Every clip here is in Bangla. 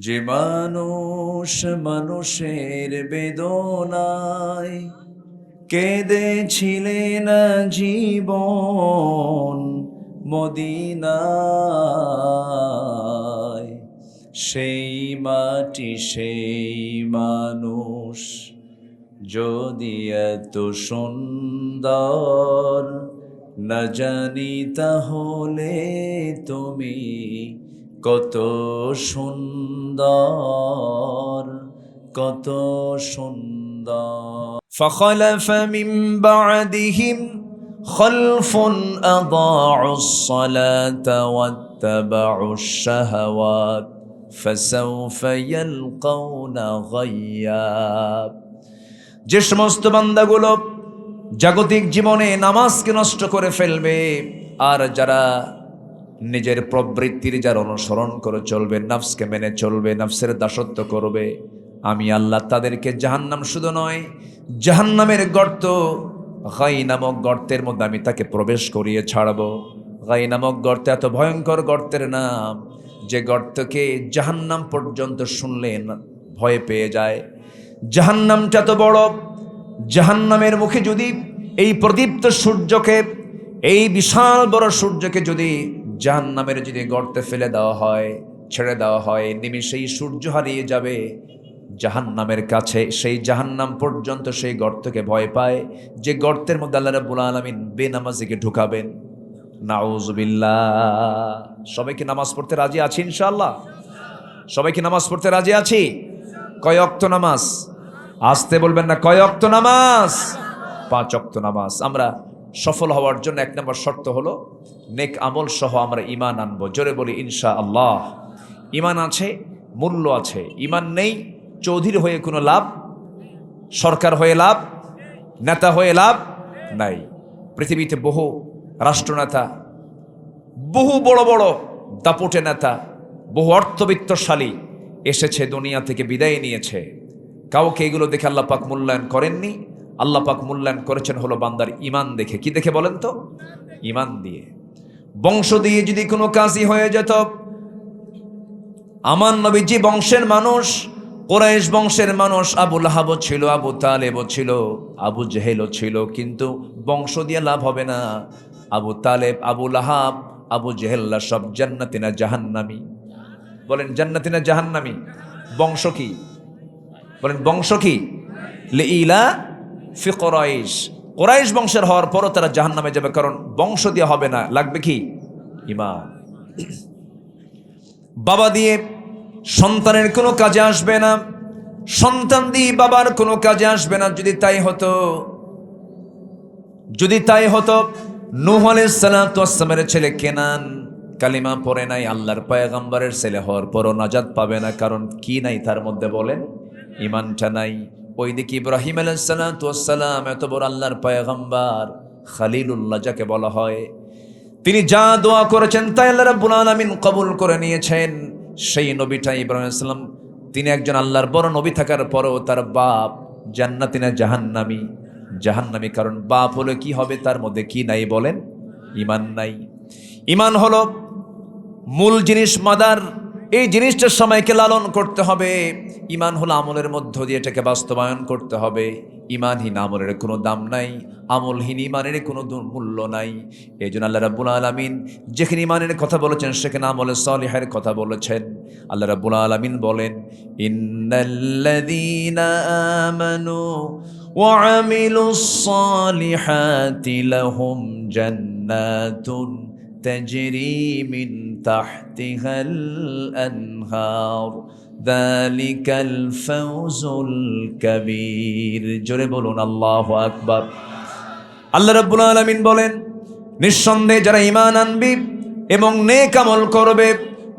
যে মানুষ মানুষের বেদনায় কেঁদেছিলেন জীবন মদিনায়, সেই মাটি সেই মানুষ যদি এত সুন্দর না জানি তাহলে তুমি কত সুন্দর, কত সুন্দর। فخلف من بعدهم خلف أضاعوا الصلاة واتبعوا الشهوات فسوف يلقون غيا। যে সমস্ত বান্দাগুলো জাগতিক জীবনে নামাজকে নষ্ট করে ফেলবে আর যারা নিজের প্রবৃত্তির যার অনুসরণ করে চলবে, নফসকে মেনে চলবে, নফসের দাসত্ব করবে, আমি আল্লাহ তাদেরকে জাহান্নাম শুধু নয় জাহান্নামের গর্ত গাই নামক গর্তের মধ্যে আমি তাকে প্রবেশ করিয়ে ছাড়ব। গাই নামক গর্ত এত ভয়ঙ্কর গর্তের নাম যে গর্তকে জাহান্নাম পর্যন্ত শুনলে ভয় পেয়ে যায়। জাহান্নামটা এত বড়, জাহান্নামের মুখে যদি এই প্রদীপ্ত সূর্যকে, এই বিশাল বড় সূর্যকে যদি জাহান্নামের যদি গর্তে ফেলে দেওয়া হয়, ছেড়ে দেওয়া হয়, নিমিষেই সূর্য হারিয়ে যাবে। জাহান্নামের কাছে সেই জাহান্নাম পর্যন্ত সেই গর্তকে ভয় পায়, যে গর্তের মধ্যে আল্লাহ রাব্বুল আলামিন বেনামাজিকে ঢুকাবেন। নাউযুবিল্লাহ। সবাই কি নামাজ পড়তে রাজি আছি ইনশাআল্লাহ? সবাই কি নামাজ পড়তে রাজি আছি? কয় ওয়াক্ত নামাজ? আসতে বলবেন না, কয় ওয়াক্ত নামাজ? 5 ওয়াক্ত নামাজ। আমরা সফল হওয়ার জন্য 1 নম্বর শর্ত হলো নেক আমল সহ আমরা ঈমান আনবো। জোরে বলি ইনশাআল্লাহ। ঈমান আছে, মূল্য আছে। ঈমান নেই, চৌধুরী হয়ে কোনো লাভ, সরকার হয়ে লাভ, নেতা হয়ে লাভ নাই। পৃথিবীতে বহু রাষ্ট্রনেতা, বহু বড় বড় দাপটে নেতা, বহু অর্থবিত্তশালী এসেছে, দুনিয়া থেকে বিদায় নিয়েছে। কাউকে এগুলো দেখে আল্লাহ পাক মূল্যায়ন করেননি। আল্লাহ পাক মূল্যায়ন করেছেন হলো বান্দার ঈমান দেখে। কি দেখে বলেন তো? ঈমান দিয়ে। বংশ দিয়ে যদি কোনো কাজই হয়ে যেত, আমার নবীজি বংশের মানুষ, কুরাইশ বংশের মানুষ, আবু লাহাবও ছিল, আবু তালেবও ছিল, আবু জেহেলও ছিল, কিন্তু বংশ দিয়ে লাভ হবে না। আবু তালেব, আবু লাহাব, আবু জেহেল্লা সব জান্নাতি না জাহান্নামী? বলেন জান্নাতি না জাহান্নামী? বংশ কি? বলেন বংশ কি? লিইলা ফি কুরাইশ। কুরাইশ বংশের হওয়ার পরও তারা জাহান্নামে যাবে, কারণ বংশ দিয়ে হবে না, লাগবে কি? ঈমান। বাবা দিয়ে সন্তানের কোনো কাজে আসবে না, সন্তান দিয়ে বাবার কোনো কাজে আসবে না। যদি তাই হতো নূহ আলাইহিস সালাতু ওয়াস সালামের ছেলে কেনান কালিমা পড়ে নাই, আল্লাহর পয়গম্বরের ছেলে হওয়ার পরও নাজাত পাবে না। কারণ কি নাই তার মধ্যে? বলেন ঈমানটা নাই। ওইদিকে ইব্রাহিম আলাইহিস সালাতু ওয়াস সালাম, এত বড় আল্লাহর পয়গম্বর, খলিলুল্লাহ যাকে বলা হয়, তিনি যা দোয়া করেছেন তাই আল্লাহ রাব্বুল আলামিন কবুল করে নিয়েছেন। সেই নবীটা ইব্রাহিম আলাইহিস সালাম, তিনি একজন আল্লাহর বড় নবী থাকার পরেও তার বাপ জান্নাতি না জাহান্নামী? জাহান্নামী। কারণ বাপ হলে কি হবে? তার মধ্যে কি নাই? বলেন ঈমান নাই। ঈমান হলো মূল জিনিস, মাদার। এই জিনিসটার সময়কে লালন করতে হবে। ঈমান হলো আমলের মধ্য দিয়ে এটাকে বাস্তবায়ন করতে হবে। ঈমানহীন আমলের কোনো দাম নাই, আমলহীন ঈমানের কোনো মূল্য নাই। এই জন্য আল্লাহ রাব্বুল আলামিন যেখানে ঈমানের কথা বলেছেন সেখানে আমলে সালিহের কথা বলেছেন। আল্লাহ রাব্বুল আলামিন বলেন, ইন্নাল্লাযীনা আমানু ওয়া আমিলুস সালিহাতি লাহুম জান্নাতুন তাজরি মিন তাহতিহাল আনহার যালিকাল ফাওজুল কাবীর। জোরে বলুন আল্লাহু আকবার। আল্লাহ রাব্বুল আলামিন বলেন, নিঃসন্দেহে যারা ঈমান আনবে এবং নেক আমল করবে,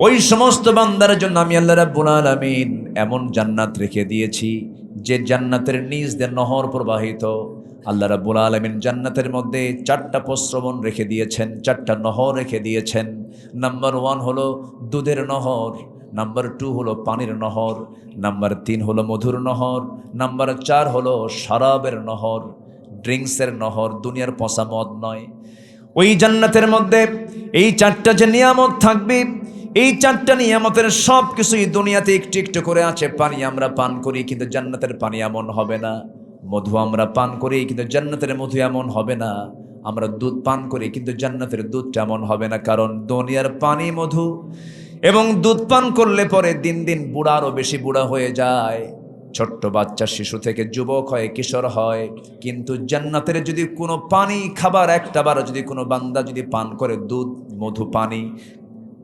ওই সমস্ত বান্দার জন্য আমি আল্লাহ রাব্বুল আলামিন এমন জান্নাত রেখে দিয়েছি যে জান্নাতের নিচ দিয়ে নহর প্রবাহিত। আল্লাহ রাব্বুল আলামিন জান্নাতের মধ্যে 4টা প্রস্রবণ রেখে দিয়েছেন, 4টা নহর রেখে দিয়েছেন। নাম্বার 1 হলো দুধের নহর, নাম্বার 2 হলো পানির নহর, নাম্বার 3 হলো মধুর নহর, নাম্বার 4 হলো শরাবের নহর, ড্রিঙ্কসের নহর, দুনিয়ার পচা মদ নয়। ওই জান্নাতের মধ্যে এই 4টা যে নিয়ামত থাকবে, এই চারটা নিয়ামতের সব কিছুই দুনিয়াতে একটু একটু করে আছে। পানি আমরা পান করি, কিন্তু জান্নাতের পানি এমন হবে না। মধু আমরা পান করি, কিন্তু জান্নাতের মধু এমন হবে না। আমরা দুধ পান করি, কিন্তু জান্নাতের দুধ এমন হবে না। কারণ দুনিয়ার পানি, মধু এবং দুধ পান করলে পরে দিন দিন বুড়া আরও বেশি বুড়া হয়ে যায়। ছোট্ট বাচ্চা, শিশু থেকে যুবক হয়, কিশোর হয়। কিন্তু জান্নাতের যদি কোনো পানি, খাবার একটাবার যদি কোনো বান্দা যদি পান করে, দুধ, মধু, পানি,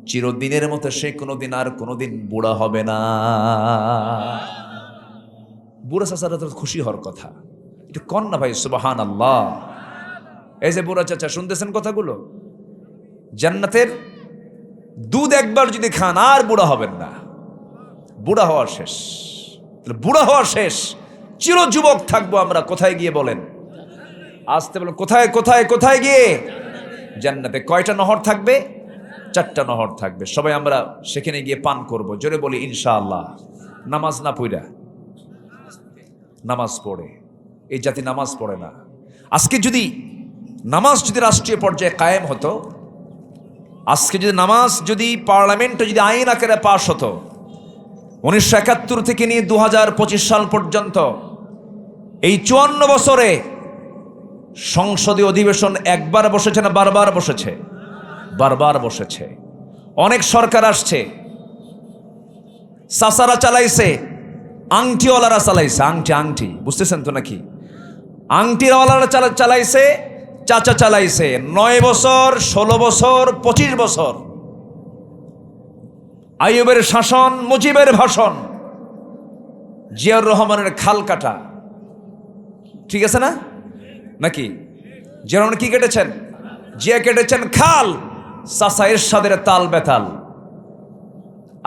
চিরদিনের মতো সে কোনোদিন আর কোনোদিন বুড়া হবে না। বুড়া চাচারা তো খুশি হওয়ার কথা, একটু কন না ভাই সুবহানাল্লাহ। এই যে বুড়া চাচা, শুনতেছেন কথাগুলো? জান্নাতের দুধ একবার যদি খান আর বুড়া হবেন না। বুড়া হওয়া শেষ, বুড়া হওয়া শেষ, চির যুবক থাকবো আমরা। কোথায় গিয়ে বলেন? আসতে বলেন, কোথায় কোথায় কোথায় গিয়ে? জান্নাতে। কয়টা নহর থাকবে? 4টা নহর থাকবে। সবাই আমরা সেখানে গিয়ে পান করব। জোরে বলি ইনশাআল্লাহ। নামাজ না পড়া, নামাজ পড়ে। এই জাতি নামাজ পড়ে না। আজকে যদি নামাজ যদি রাষ্ট্রীয় পর্যায়ে কায়েম হতো, আজকে যদি নামাজ যদি পার্লামেন্টে যদি আইন আকারে পাশ হতো, 1971 থেকে নিয়ে 2025 সাল পর্যন্ত এই 54 বছরে সংসদীয় অধিবেশন একবার বসেছে না বারবার বসেছে? বারবার বসেছে। অনেক সরকার আসছে, চাচারা চালাইছে, আংটিওয়ালারা চালাইছে। আংটি বুঝতেছেন তো নাকি? আংটিওয়ালারা চালাইছে, চাচা চালাইছে 9 বছর, 16 বছর, 25 বছর। আইয়ুবের শাসন, মুজিবের ভাষণ, জিয়াউর রহমানের খাল কাটা, ঠিক আছে না নাকি? জিয়াউর রহমান কি কেটেছেন? জিয়া কেটেছেন খাল, চাচা এরশাদের তাল বেতাল।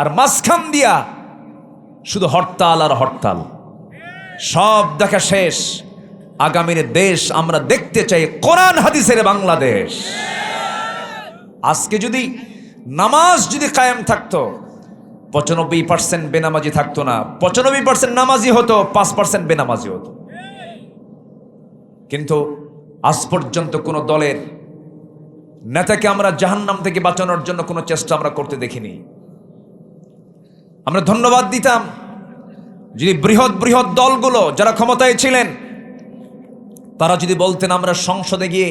আর মাঝখান দিয়া শুধু হরতাল আর হরতাল। সব দেখা শেষ। আগামীর দেশ আমরা দেখতে চাই কোরআন হাদিসের বাংলাদেশ। আজকে যদি নামাজ যদি কায়েম থাকতো, 95% বেনামাজি থাকতো না। 95% নামাজি হতো, 5% বেনামাজি হতো। কিন্তু আজ পর্যন্ত কোন দলের নেতাকে আমরা জাহান্নাম থেকে বাঁচানোর জন্য কোনো চেষ্টা আমরা করতে দেখিনি। আমরা ধন্যবাদ দিতাম যদি বৃহৎ বৃহৎ দলগুলো যারা ক্ষমতায় ছিলেন তারা যদি বলতেন আমরা সংসদে গিয়ে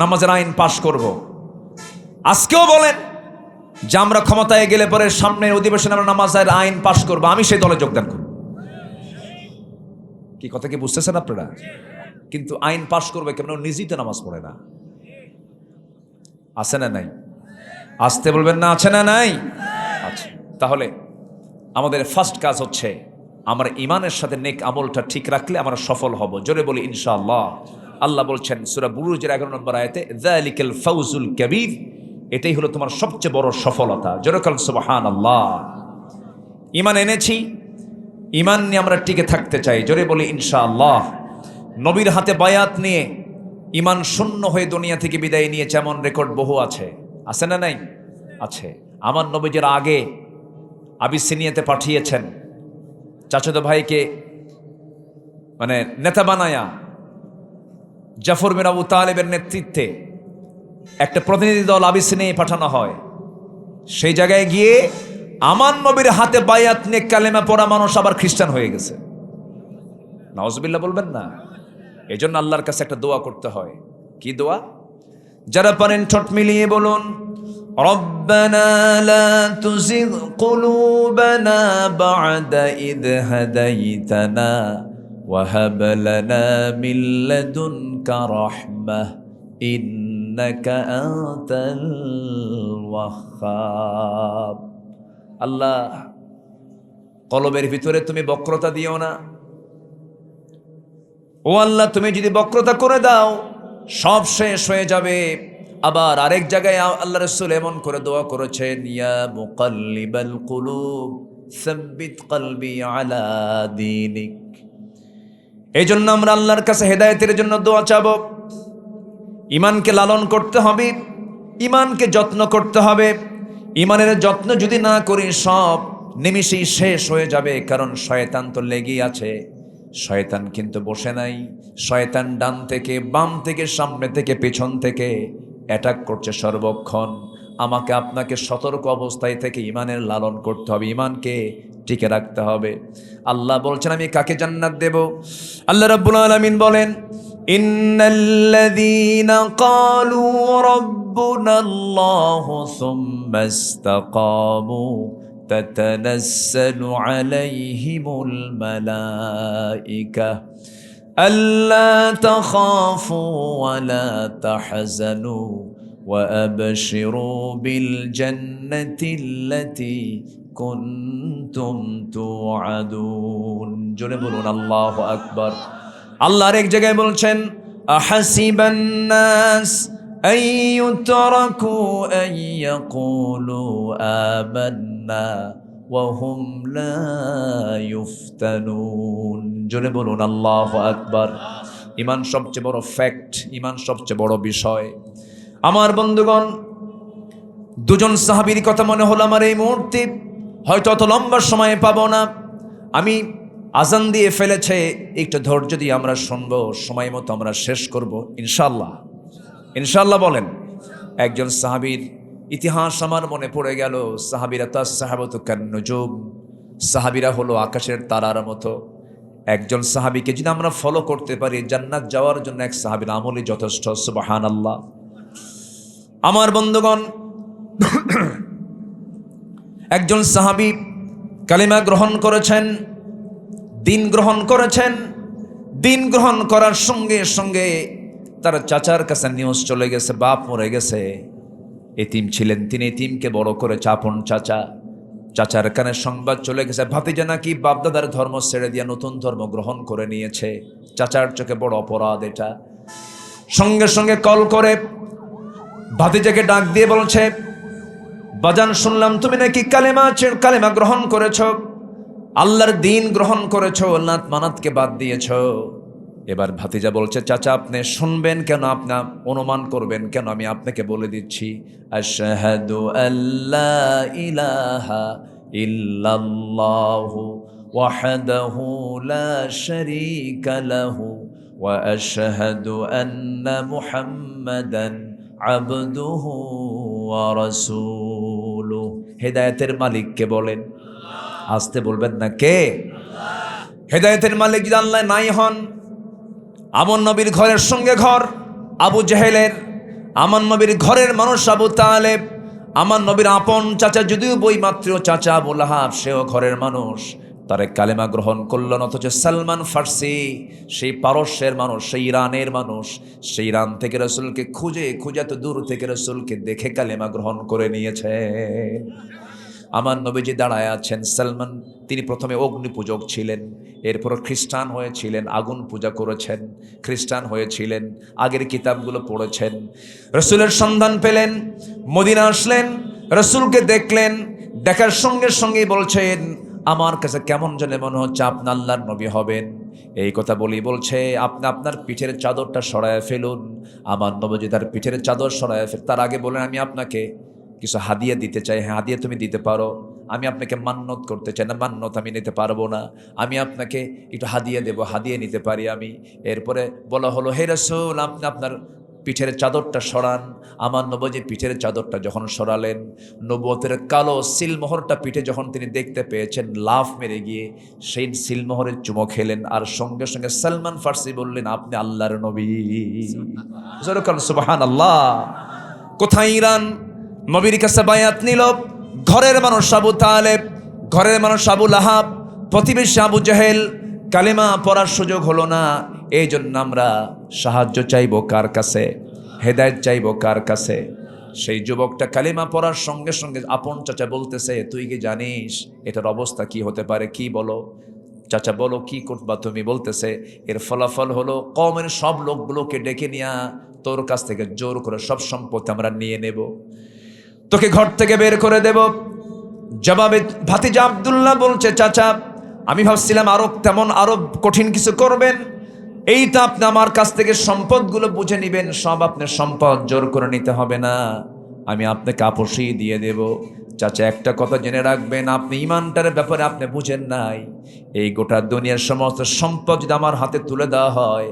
নামাজের আইন পাশ করব। আজকেও বলেন যে আমরা ক্ষমতায় গেলে পরে সামনের অধিবেশনে আমরা নামাজের আইন পাশ করব, আমি সেই দলে যোগদান করব। কি কথা কি বুঝতেছেন আপনারা? কিন্তু আইন পাশ করবে কেমন? নিজেই তো নামাজ পড়ে না। আছে না নাই? আসতে বলবেন না, আছে না নাই? আচ্ছা, তাহলে আমাদের ফার্স্ট কাজ হচ্ছে আমরা ইমানের সাথে নেক আমলটা ঠিক রাখলে আমরা সফল হব। জোরে বলি ইনশাআল্লাহ। আল্লাহ বলছেন সূরা বুরুজের 11 নম্বর আয়াতে, যালিকাল ফাউজুল কাবীর, এটাই হলো তোমার সবচেয়ে বড় সফলতা। জোরে বলেন সুবহানাল্লাহ। ঈমান এনেছি, ঈমান নিয়ে আমরা টিকে থাকতে চাই। জোরে বলি ইনশাআল্লাহ। নবীর হাতে বায়াত নিয়ে ঈমান শূন্য হয়ে দুনিয়া থেকে বিদায় নিয়ে যেমন রেকর্ড বহু আছে। আছে না নাই? আছে। আমার নবীর আগে আবিসিনিয়াতে পাঠিয়েছেন চাচাতো ভাইকে মানে নেতা বানায়া, জাফর বিন আবু তালেবের নেতৃত্বে একটা প্রতিনিধি দল আবিসিনিয়ায় পাঠানো হয়। সেই জায়গায় গিয়ে আমার নবীর হাতে বায়াত নিয়ে কালেমা পড়া মানুষ আবার খ্রিস্টান হয়ে গেছে। নাউজুবিল্লাহ বলবেন না? এই জন্য আল্লাহর কাছে একটা দোয়া করতে হয়। কি দোয়া? যারা পারেন ঠোঁট মিলিয়ে বলুন, রব্বানা লা তুজিগ কুলুবানা বা'দা ইদ হাদাইতানা ওয়া হাব লানা মিন লাদুনকা রাহমাহ ইন্নাকা আনতাল ওয়াহ্হাব। আল্লাহ, কলবের ভিতরে তুমি বক্রতা দিও না। ও আল্লাহ, তুমি যদি বক্রতা করে দাও সব শেষ হয়ে যাবে। আবার আরেক জায়গায় আল্লাহ রাসূল এমন করে দোয়া করেছেন, ইয়া মুকাল্লিবাল কুলুব সাব্বিত কলবি আলা দীনিক। এই জন্য আমরা আল্লাহর কাছে হেদায়েতের জন্য দোয়া চাবো। ঈমানকে লালন করতে হবে, ঈমানকে যত্ন করতে হবে। ঈমানের যত্ন যদি না করি সব নিমিষেই শেষ হয়ে যাবে। কারণ শয়তান তো লেগেই আছে। শয়তান কিন্তু বসে নাই। শয়তান ডান থেকে বাম থেকে সামনে থেকে পেছন থেকে অ্যাটাক করছে সর্বক্ষণ। আমাকে আপনাকে সতর্ক অবস্থায় থেকে ইমানের লালন করতে হবে, ইমানকে টিকে রাখতে হবে। আল্লাহ বলছেন আমি কাকে জান্নাত দেব? আল্লাহ রাব্বুল আলামিন বলেন ইন্নাল্লাযীনা ক্বালু রাব্বুনাল্লাহু সুম্মা ইসতাকামু তাতানাজ্জালু আলাইহিমুল মালায়েকা আল্লা তাখাফু ওয়া লা তাহজানু ওয়া আবশিরু বিল জান্নাতিল্লাতী কুনতুম তুআদুন। জোরে বলুন আল্লাহু আকবার। আল্লাহ আরেক জায়গায় বলছেন আহাসিবান নাস আন ইউতরাকু আন ইয়াকুলু আমান্না ওয়া হুম লা ইফতানুন। জোরে বলুন আল্লাহু আকবার। ঈমান সবচেয়ে বড় ফ্যাক্ট, ঈমান সবচেয়ে বড় বিষয়। আমার বন্ধুগণ, দুজন সাহাবীর কথা মনে হলো আমার এই মুহূর্তে। হয়তো অত লম্বা সময় পাবো না, আমি আজান দিয়ে ফেলেছে, একটু ধৈর্য দিয়ে আমরা শুনবো, সময় মতো আমরা শেষ করব ইনশাআল্লাহ। ইনশাআল্লাহ বলেন। একজন সাহাবীর ইতিহাস আমার মনে পড়ে গেল। সাহাবীরা তো সাহাবাতু কান্নুজুম, সাহাবীরা হলো আকাশের তারার মতো। একজন সাহাবীকে যদি আমরা ফলো করতে পারি, জান্নাত যাওয়ার জন্য এক সাহাবীর আমলই যথেষ্ট। সুবহানাল্লাহ। আমার বন্ধুগণ, একজন সাহাবী কালিমা গ্রহণ করেছেন, দিন গ্রহণ করেছেন। দিন গ্রহণ করার সঙ্গে সঙ্গে তার চাচার কাছে নিউজ চলে গেছে, বাপ মরে গেছে। এতিম ছিলেন তিনি, এতিমকে বড় করেছে আপন চাচা। চাচার কানে সংবাদ চলে গেছে ভাতিজা নাকি বাপদাদার ধর্ম ছেড়ে দিয়ে নতুন ধর্ম গ্রহণ করে নিয়েছে। চাচার চোখে বড় অপরাধ এটা। সঙ্গে সঙ্গে কল করে ভাতিজাকে ডাক দিয়ে বলছে, বাজান শুনলাম তুমি নাকি কালেমা গ্রহণ করেছ, আল্লাহর দিন গ্রহণ করেছ, লাত মানাতকে বাদ দিয়েছ। এবার ভাতিজা বলছে, চাচা আপনি শুনবেন কেন, আপনি অনুমান করবেন কেন, আমি আপনাকে বলে দিচ্ছি। আশহাদু আল্লা ইলাহা ইল্লাল্লাহু ওয়াহদাহু লা শারীকা লাহু ওয়া আশহাদু আন্না মুহাম্মাদান আবদুহু ওয়া রাসূলুহু। হেদায়েতের মালিক কে বলেন? আসতে বলবেন না, কে? হেদায়েতের মালিক যদি আল্লাহ নাই হন, আমার নবীর ঘরের সঙ্গে ঘর আবু জেহেলের, আমার নবীর ঘরের মানুষ আবু তালেব, আমার নবীর আপন চাচা যদিও বইমাত্র চাচা আবু লাহাব, সেও ঘরের মানুষ, তারে কালেমা গ্রহণ করলেন। অথচ সালমান ফার্সি, সেই পারস্যের মানুষ, সেই ইরানের মানুষ, সেই ইরান থেকে রসুলকে খুঁজে খুঁজে তো দূর থেকে রসুলকে দেখে কালেমা গ্রহণ করে নিয়েছে। আমার নবীজি দাঁড়ায় আছেন। সালমান তিনি প্রথমে অগ্নি পূজক ছিলেন, এরপর খ্রিস্টান হয়েছিলেন, আগুন পূজা করেছেন, খ্রিস্টান হয়েছিলেন, আগের কিতাবগুলো পড়েছেন। রসুলের সন্ধান পেলেন, মদিনা আসলেন, রসুলকে দেখলেন, দেখার সঙ্গে সঙ্গেই বলছেন, আমার কাছে কেমন যেন মনে হচ্ছে আপনি আল্লাহর নবী হবেন। এই কথা বলি বলছে, আপনি আপনার পিঠের চাদরটা সরায় ফেলুন। আমার নবীজি তার পিঠের চাদর সরায় ফেল। তার আগে বলেন, আমি আপনাকে কিছু হাদিয়া দিতে চাই। হ্যাঁ, হাদিয়া তুমি দিতে পারো। আমি আপনাকে মান্নত করতে চাই না, মান্নত আমি নিতে পারবো না। আমি আপনাকে একটু হাদিয়া দেব, হাদিয়া নিতে পারি আমি। এরপরে বলা হলো, হে রাসূল আপনি আপনার পিঠের চাদরটা সরান। আমার নবীজি পিঠের চাদরটা যখন সরালেন, নবুয়তের কালো সিলমোহরটা পিঠে যখন তিনি দেখতে পেয়েছেন, লাফ মেরে গিয়ে সেই সিলমোহরের চুমো খেলেন। আর সঙ্গে সঙ্গে সালমান ফার্সি বললেন, আপনি আল্লাহর নবী। সুবহানাল্লাহ। কোথায় ইরান, নবীর কাছে বায়াত নিল ঘরের মানুষ আবু তালেব, ঘরের মানুষ আবু লাহাব, প্রতিবেশী আবু জেহেল। কালেমা পড়ার সুযোগ হলো না। এই জন্য আমরা সাহায্য চাইব কার কাছে? হেদায়েত চাইব কার কাছে? সেই যুবকটা কালেমা পড়ার সঙ্গে সঙ্গে আপন চাচা বলতেছে, তুই কি জানিস এটার অবস্থা কি হতে পারে? কি বলো চাচা, বলো কি করবা তুমি? বলতেছে, এর ফলাফল হলো কওমের সব লোকগুলোকে ডেকে নিয়ে তোর কাছ থেকে জোর করে সব সম্পত্তি আমরা নিয়ে নেব, তোকে ঘর থেকে বের করে দেব। জবাবে ভাতিজা আব্দুল্লাহ বলছে, চাচা আমি ভাবছিলাম আরো কঠিন কিছু করবেন। এইটা আপনি আমার কাছ থেকে সম্পদগুলো বুঝে নিবেন, সব আপনার সম্পদ জোর করে নিতে হবে না, আমি আপনাকে আপোষেই দিয়ে দেব। চাচা একটা কথা জেনে রাখবেন, আপনি ইমানটার ব্যাপারে আপনি বুঝেন নাই। এই গোটা দুনিয়ার সমস্ত সম্পদ যদি আমার হাতে তুলে দেওয়া হয়,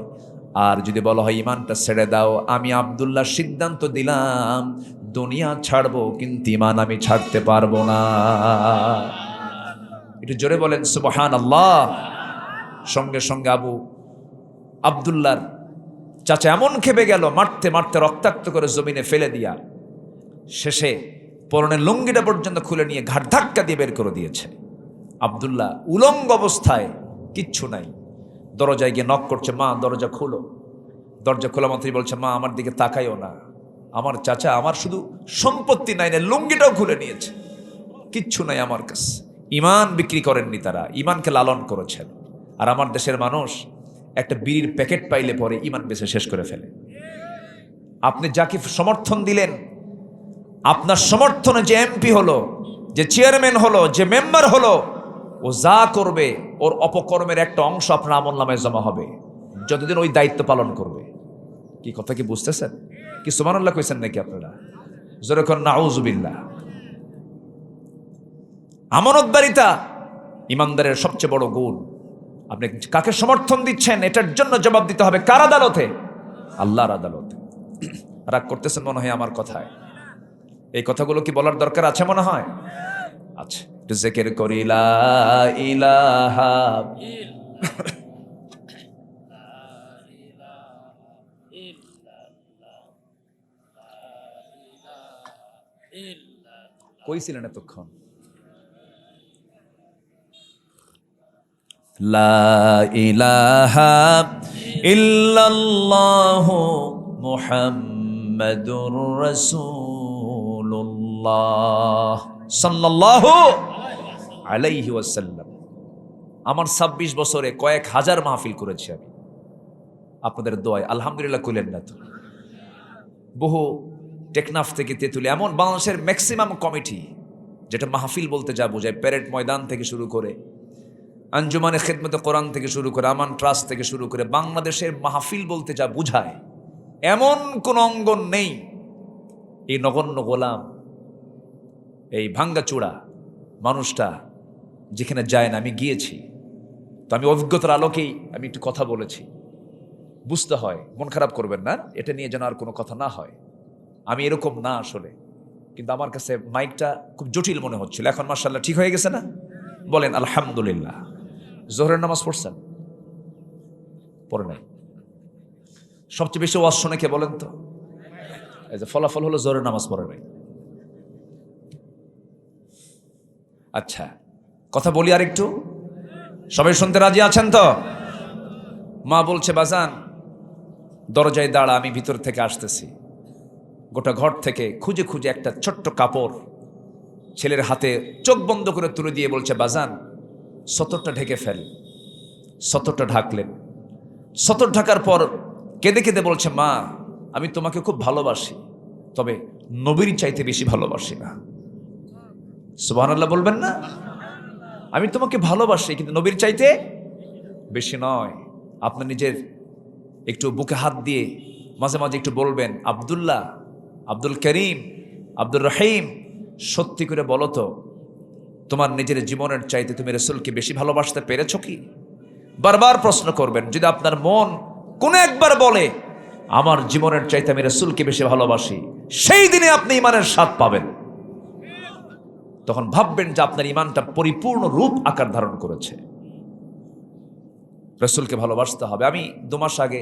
আর যদি বলা হয় ইমানটা ছেড়ে দাও, আমি আব্দুল্লাহ সিদ্ধান্ত দিলাম দুনিয়া ছাড়বো কিন্তু ঈমান আমি ছাড়তে পারবো না। একটু জোরে বলেন সুবহানাল্লাহ। সঙ্গে সঙ্গে আবু আব্দুল্লাহর চাচা এমন খেপে গেল, মারতে মারতে রক্তাক্ত করে জমিনে ফেলে দিয়া শেষে পরনের লুঙ্গিটা পর্যন্ত খুলে নিয়ে ঘাট ধাক্কা দিয়ে বের করে দিয়েছে। আব্দুল্লাহ উলঙ্গ অবস্থায়, কিচ্ছু নাই, দরজায় গিয়ে নক করছে, মা দরজা খোলো। দরজা খোলা মাত্রই বলছে, মা আমার দিকে তাকাইও না, আমার চাচা আমার শুধু সম্পত্তি নাই না, লুঙ্গিটাও খুলে নিয়েছে, কিচ্ছু নাই আমার কাছে। ঈমান বিক্রি করেননি তারা, ঈমানকে লালন করেছেন। আর আমার দেশের মানুষ একটা বিড়ির প্যাকেট পাইলে পরে ঈমান বেচে শেষ করে ফেলে। আপনি যাকে সমর্থন দিলেন, আপনার সমর্থনে যে এমপি হলো, যে চেয়ারম্যান হলো, যে মেম্বার হলো, ও যা করবে ওর অপকর্মের একটা অংশ আপনার আমলনামায় জমা হবে যতদিন ওই দায়িত্ব পালন করবে। কি কথা কি বুঝতেছেন? কি সুবহানাল্লাহ কইছেন নাকি আপনারা? জোরে কোন নাউযুবিল্লাহ। আমানতদারিতা ইমানদারের সবচেয়ে বড় গুণ। আপনি কাকে সমর্থন দিচ্ছেন এটার জন্য জবাব দিতে হবে কার আদালতে? আল্লাহর আদালতে। রাগ করতেছেন মনে হয় আমার কথায়। এই কথাগুলো কি বলার দরকার আছে মনে হয়? আচ্ছা, একটু জিকির করি লা ইলাহা কইছিলেন এতক্ষণ? লা ইলাহা ইল্লাল্লাহু মুহাম্মাদুর রাসূলুল্লাহ সাল্লাল্লাহু আলাইহি ওয়াসাল্লাম। আমার ২৬ বছরে কয়েক হাজার মাহফিল করেছি আমি আপনাদের দোয়ায়, আলহামদুলিল্লাহ। কইলেন না তো? বহু টেকনাফ থেকে তেঁতুলিয়া, এমন বাংলাদেশের ম্যাক্সিমাম কমিটি, যেটা মাহফিল বলতে যা বোঝায়, প্যারেড ময়দান থেকে শুরু করে, আঞ্জুমানে খেদমতে কোরআন থেকে শুরু করে, আমান ট্রাস্ট থেকে শুরু করে, বাংলাদেশের মাহফিল বলতে যা বুঝায় এমন কোন অঙ্গন নেই এই নগণ্য গোলাম, এই ভাঙ্গাচূড়া মানুষটা যেখানে যায় না। আমি গিয়েছি তো, আমি অভিজ্ঞতার আলোকেই আমি একটু কথা বলেছি। বুঝতে হয়, মন খারাপ করবেন না, এটা নিয়ে যেন আর কোনো কথা না হয়। আমি এরকম না আসলে, কিন্তু আমার কাছে মাইকটা খুব জটিল মনে হচ্ছিল। এখন মাশাআল্লাহ ঠিক হয়ে গেছে না? বলেন আলহামদুলিল্লাহ। জোহরের নামাজ পড়ছেন? পড়ে নাই? সবচেয়ে বেশি ওয়াজ শুনে কে বলেন তো? এই যে ফলাফল হলো জোহরের নামাজ পড়ে নাই। আচ্ছা, কথা বলি আর একটু, সবাই শুনতে রাজি আছেন তো? মা বলছে, বাজান দরজায় দাঁড়া, আমি ভিতর থেকে আসতেছি। গোটা ঘর থেকে খুঁজে খুঁজে একটা ছোট্ট কাপড় ছেলের হাতে চোখ বন্ধ করে তুলে দিয়ে বলছে, বাজান সতরটা ঢেকে ফেল। সতরটা ঢাকলেন। সতর ঢাকার পর কেঁদে কেঁদে বলছে, মা আমি তোমাকে খুব ভালোবাসি, তবে নবীর চাইতে বেশি ভালোবাসি না। সুবহানাল্লাহ বলবেন না? আমি তোমাকে ভালোবাসি কিন্তু নবীর চাইতে বেশি নয়। আপনার নিজের একটু বুকে হাত দিয়ে মাঝে মাঝে একটু বলবেন, আব্দুল্লাহ, আব্দুল করিম, আব্দুর রহিম, সত্যি করে বলো তো তোমার নিজের জীবনের চাইতে তুমি রাসূলকে বেশি ভালোবাসতে পেরেছো কি? বারবার প্রশ্ন করবেন। যদি আপনার মন কোনো একবার বলে আমার জীবনের চাইতে আমি রাসূলকে বেশি ভালোবাসি, সেই দিনে আপনি ঈমানের স্বাদ পাবেন। তখন ভাববেন যে আপনার ঈমানটা পরিপূর্ণ রূপ আকার ধারণ করেছে। রাসূলকে ভালোবাসতে হবে। আমি 2 মাস আগে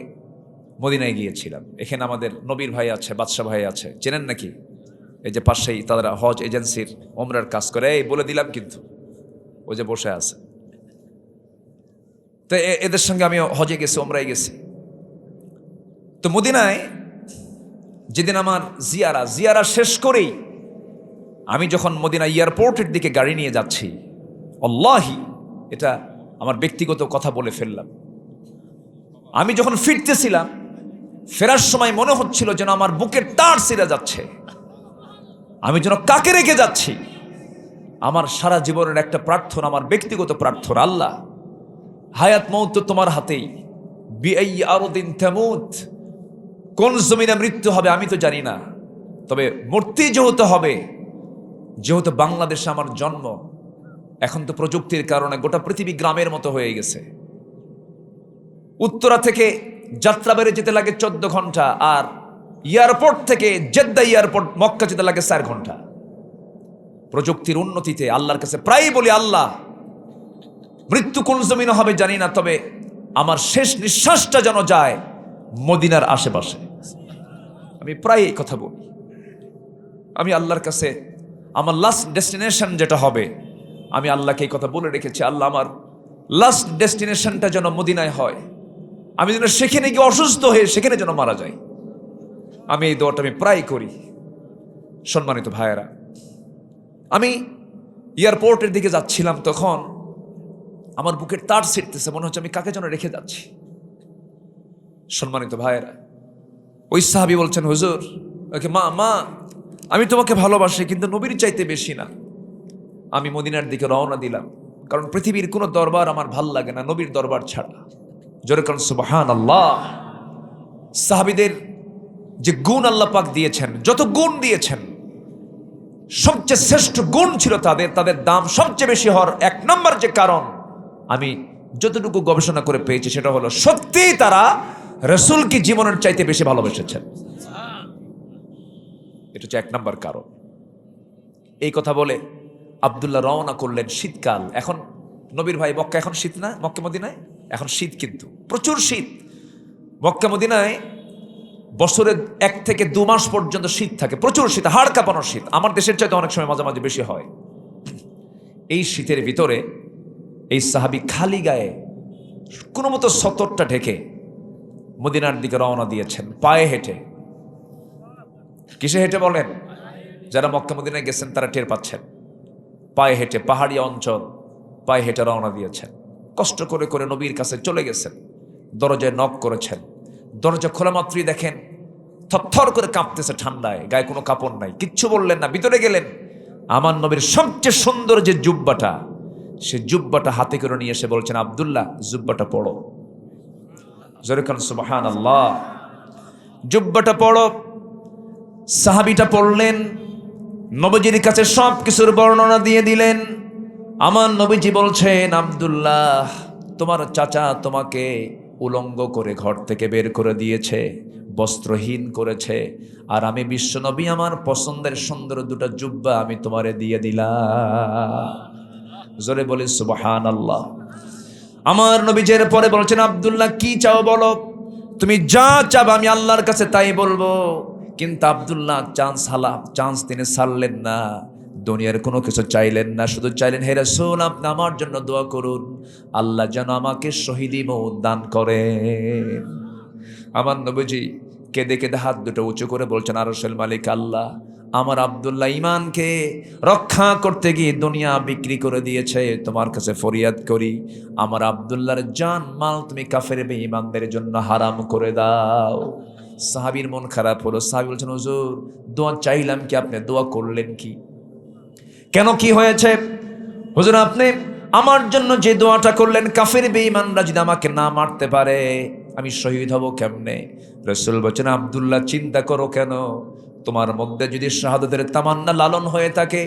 মদিনায় গিয়েছিলাম। এখানে আমাদের নবীর ভাই আছে, বাদশা ভাই আছে, চেনেন নাকি? এই যে পাশেই তারা হজ এজেন্সির ওমরার কাজ করে, এই বলে দিলাম কিন্তু, ওই যে বসে আছে। তো এদের সঙ্গে আমি হজে গেছি, ওমরায় গেছি। তো মদিনায় যেদিন আমার জিয়ারা শেষ করেই আমি যখন মদিনা এয়ারপোর্টের দিকে গাড়ি নিয়ে যাচ্ছি, আল্লাহি এটা আমার ব্যক্তিগত কথা বলে ফেললাম, আমি যখন ফিরতেছিলাম, ফেরার সময় মনে হচ্ছিল যেন আমার বুকের তার ছিঁড়ে যাচ্ছে। আমি যেন কাকে রেখে যাচ্ছি। আমার সারা জীবনের একটা প্রার্থনা, আমার ব্যক্তিগত প্রার্থনা, আল্লাহ হায়াত মৌত তো তোমার হাতেই, বিআই আরদিন তামুত, কোন জমিনে মৃত্যু হবে আমি তো জানি না, তবে মূর্তি যেহেতু হবে, যেহেতু বাংলাদেশে আমার জন্ম, এখন তো প্রযুক্তির কারণে গোটা পৃথিবী গ্রামের মতো হয়ে গেছে। উত্তরা থেকে যাত্রা বেড়ে যেতে লাগে 14 ঘন্টা, আর এয়ারপোর্ট থেকে জেদ্দা এয়ারপোর্ট মক্কা যেতে লাগে 4 ঘন্টা। প্রযুক্তির উন্নতিতে আল্লাহর কাছে প্রায় বলি, আল্লাহ মৃত্যু কোন জমিনে হবে জানি না, তবে আমার শেষ নিঃশ্বাসটা যেন যায় মদিনার আশেপাশে। আমি প্রায় এই কথা বলি। আমি আল্লাহর কাছে আমার লাস্ট ডেস্টিনেশন যেটা হবে, আমি আল্লাহকে এই কথা বলে রেখেছি, আল্লাহ আমার লাস্ট ডেস্টিনেশনটা যেন মদিনায় হয়, আমি যেন সেখানে গিয়ে অসুস্থ হয়ে সেখানে যেন মারা যাই। আমি এই দোয়াটা আমি প্রায় করি। সম্মানিত ভাইয়েরা, আমি এয়ারপোর্টের দিকে যাচ্ছিলাম, তখন আমার বুকের তার ছিঁড়তেছে, মনে হচ্ছে আমি কাকে যেন রেখে যাচ্ছি। সম্মানিত ভাইয়েরা, ওই সাহাবী বলছেন, হুজুর, ওকে মা আমি তোমাকে ভালোবাসি, কিন্তু নবীর চাইতে বেশি না। আমি মদিনার দিকে রওনা দিলাম, কারণ পৃথিবীর কোনো দরবার আমার ভাল লাগে না নবীর দরবার ছাড়া। জোরে কারণ সুবহানাল্লাহ। সাহাবীদের যে গুণ আল্লাহ পাক দিয়েছেন, যত গুণ দিয়েছেন, সবচেয়ে শ্রেষ্ঠ গুণ ছিল তাদের দাম সবচেয়ে বেশি হওয়ার 1 নম্বর যে কারণ আমি যতটুকু গবেষণা করে পেয়েছি, সেটা হলো সত্যি তারা রাসূলকে জীবনের চাইতে বেশি ভালোবেসেছেন। এটা হচ্ছে 1 নম্বর কারণ। এই কথা বলে আব্দুল্লাহ রওনা করলেন। শীতকাল, এখন নবীর ভাই মক্কা, এখন শীত না, মক্কা মদিনায় এখন শীত, কিন্তু প্রচুর শীত। মক্কা মদিনায় বছরে 1 থেকে 2 মাস পর্যন্ত শীত থাকে, প্রচুর শীত, হাড় কাঁপানোর শীত। আমার দেশের চাইতে অনেক সময় মাঝে মাঝে বেশি হয়। এই শীতের ভিতরে এই সাহাবী খালি গায়ে কোনো মতো সতরটা ঢেকে মদিনার দিকে রওনা দিয়েছেন, পায়ে হেঁটে। কিসে হেঁটে বলেন? যারা মক্কা মদিনায় গেছেন তারা টের পাচ্ছেন। পায়ে হেঁটে, পাহাড়ি অঞ্চল, পায়ে হেঁটে রওনা দিয়েছেন। কষ্ট করে করে নবীর কাছে চলে গেছেন, দরজায় নক করেছেন। দরজা খোলা মাত্রই দেখেন থরথর করে কাঁপতেছে ঠান্ডায়, গায়ে কোনো কাপড় নাই, কিচ্ছু বললেন না, ভিতরে গেলেন। আমার নবীর সবচেয়ে সুন্দর যে জুব্বাটা, সে জুব্বাটা হাতে করে নিয়ে এসে বলছেন, আব্দুল্লাহ জুব্বাটা পড়ো। জোরে কান সুবহানাল্লাহ। জুব্বাটা পড়ো। সাহাবীটা পড়লেন, নবীজির কাছে সব কিছুর বর্ণনা দিয়ে দিলেন। আমার নবীজি বলছেন, আব্দুল্লাহ, তোমার চাচা তোমাকে উলঙ্গ করে ঘর থেকে বের করে দিয়েছে, বস্ত্রহীন করেছে, আর আমি বিশ্বনবী আমার পছন্দের সুন্দর 2টা জুব্বা আমি তোমারে দিয়ে দিলাম। জোরে বলি সুবহানাল্লাহ। আমার নবীজের পরে বলছেন, আব্দুল্লাহ কি চাও বলো, তুমি যা চাও আমি আল্লাহর কাছে তাই বলবো। কিন্তু আব্দুল্লাহ চান্স তিনি ছাড়লেন না, দুনিয়ার কোনো কিছু চাইলেন না, শুধু চাইলেন, হে রাসূল আপনি আমার জন্য দোয়া করুন, আল্লাহ যেন আমাকে শহীদি মওত দান করেন। আমার নবীজি কেঁদে কেঁদে হাত দুটো উঁচু করে বলছেন, আরশের মালিক আল্লাহ, আমার আব্দুল্লাহ ঈমানকে রক্ষা করতে গিয়ে দুনিয়া বিক্রি করে দিয়েছে, তোমার কাছে ফরিয়াদ করি, আমার আব্দুল্লাহর জান মাল তুমি কাফের বেঈমানদের জন্য হারাম করে দাও। সাহাবীর মন খারাপ হলো। সাহাবী বলছেন, হুজুর দোয়া চাইলাম কি, আপনি দোয়া করলেন কি? কেন, কি হয়েছে? হুজুর আপনি আমার জন্য যে দোয়াটা করলেন, কাফের বেঈমানরা যদি আমাকে না মারতে পারে আমি শহীদ হব কেমনে? রাসূল বলেন, আব্দুল্লাহ চিন্তা করো কেন, তোমার মধ্যে যদি শাহাদাতের তামান্না লালন হয়ে থাকে,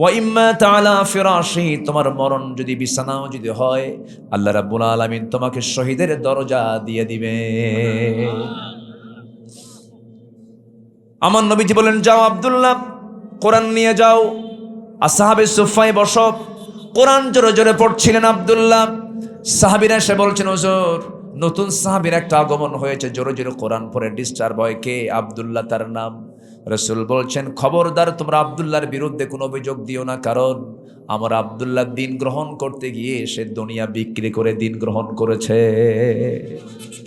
ওয়া ইম্মা তাআলা ফিরাশি, তোমার মরণ যদি বিছানাও যদি হয়, আল্লাহ রাব্বুল আলামিন তোমাকে শহীদের দরজা দিয়ে দিবে। আমার নবীজি বলেন, যাও আব্দুল্লাহ কোরআন নিয়ে যাও, আসহাবে সুফায় বসো। কোরআন জোরে জোরে পড়ছিলেন আব্দুল্লাহ। সাহাবীরা এসে বলছেন, হুজুর নতুন সাহাবীর একটা আগমন হয়েছে, জোরে জোরে কোরআন পড়ে ডিস্টার্ব হয়, কে? আব্দুল্লাহ তার নাম। রাসূল বলছেন, খবরদার তোমরা আব্দুল্লাহর বিরুদ্ধে কোনো অভিযোগ দিও না, কারণ আমার আব্দুল্লাহ দিন গ্রহণ করতে গিয়ে সে দুনিয়া বিক্রি করে দিন গ্রহণ করেছে।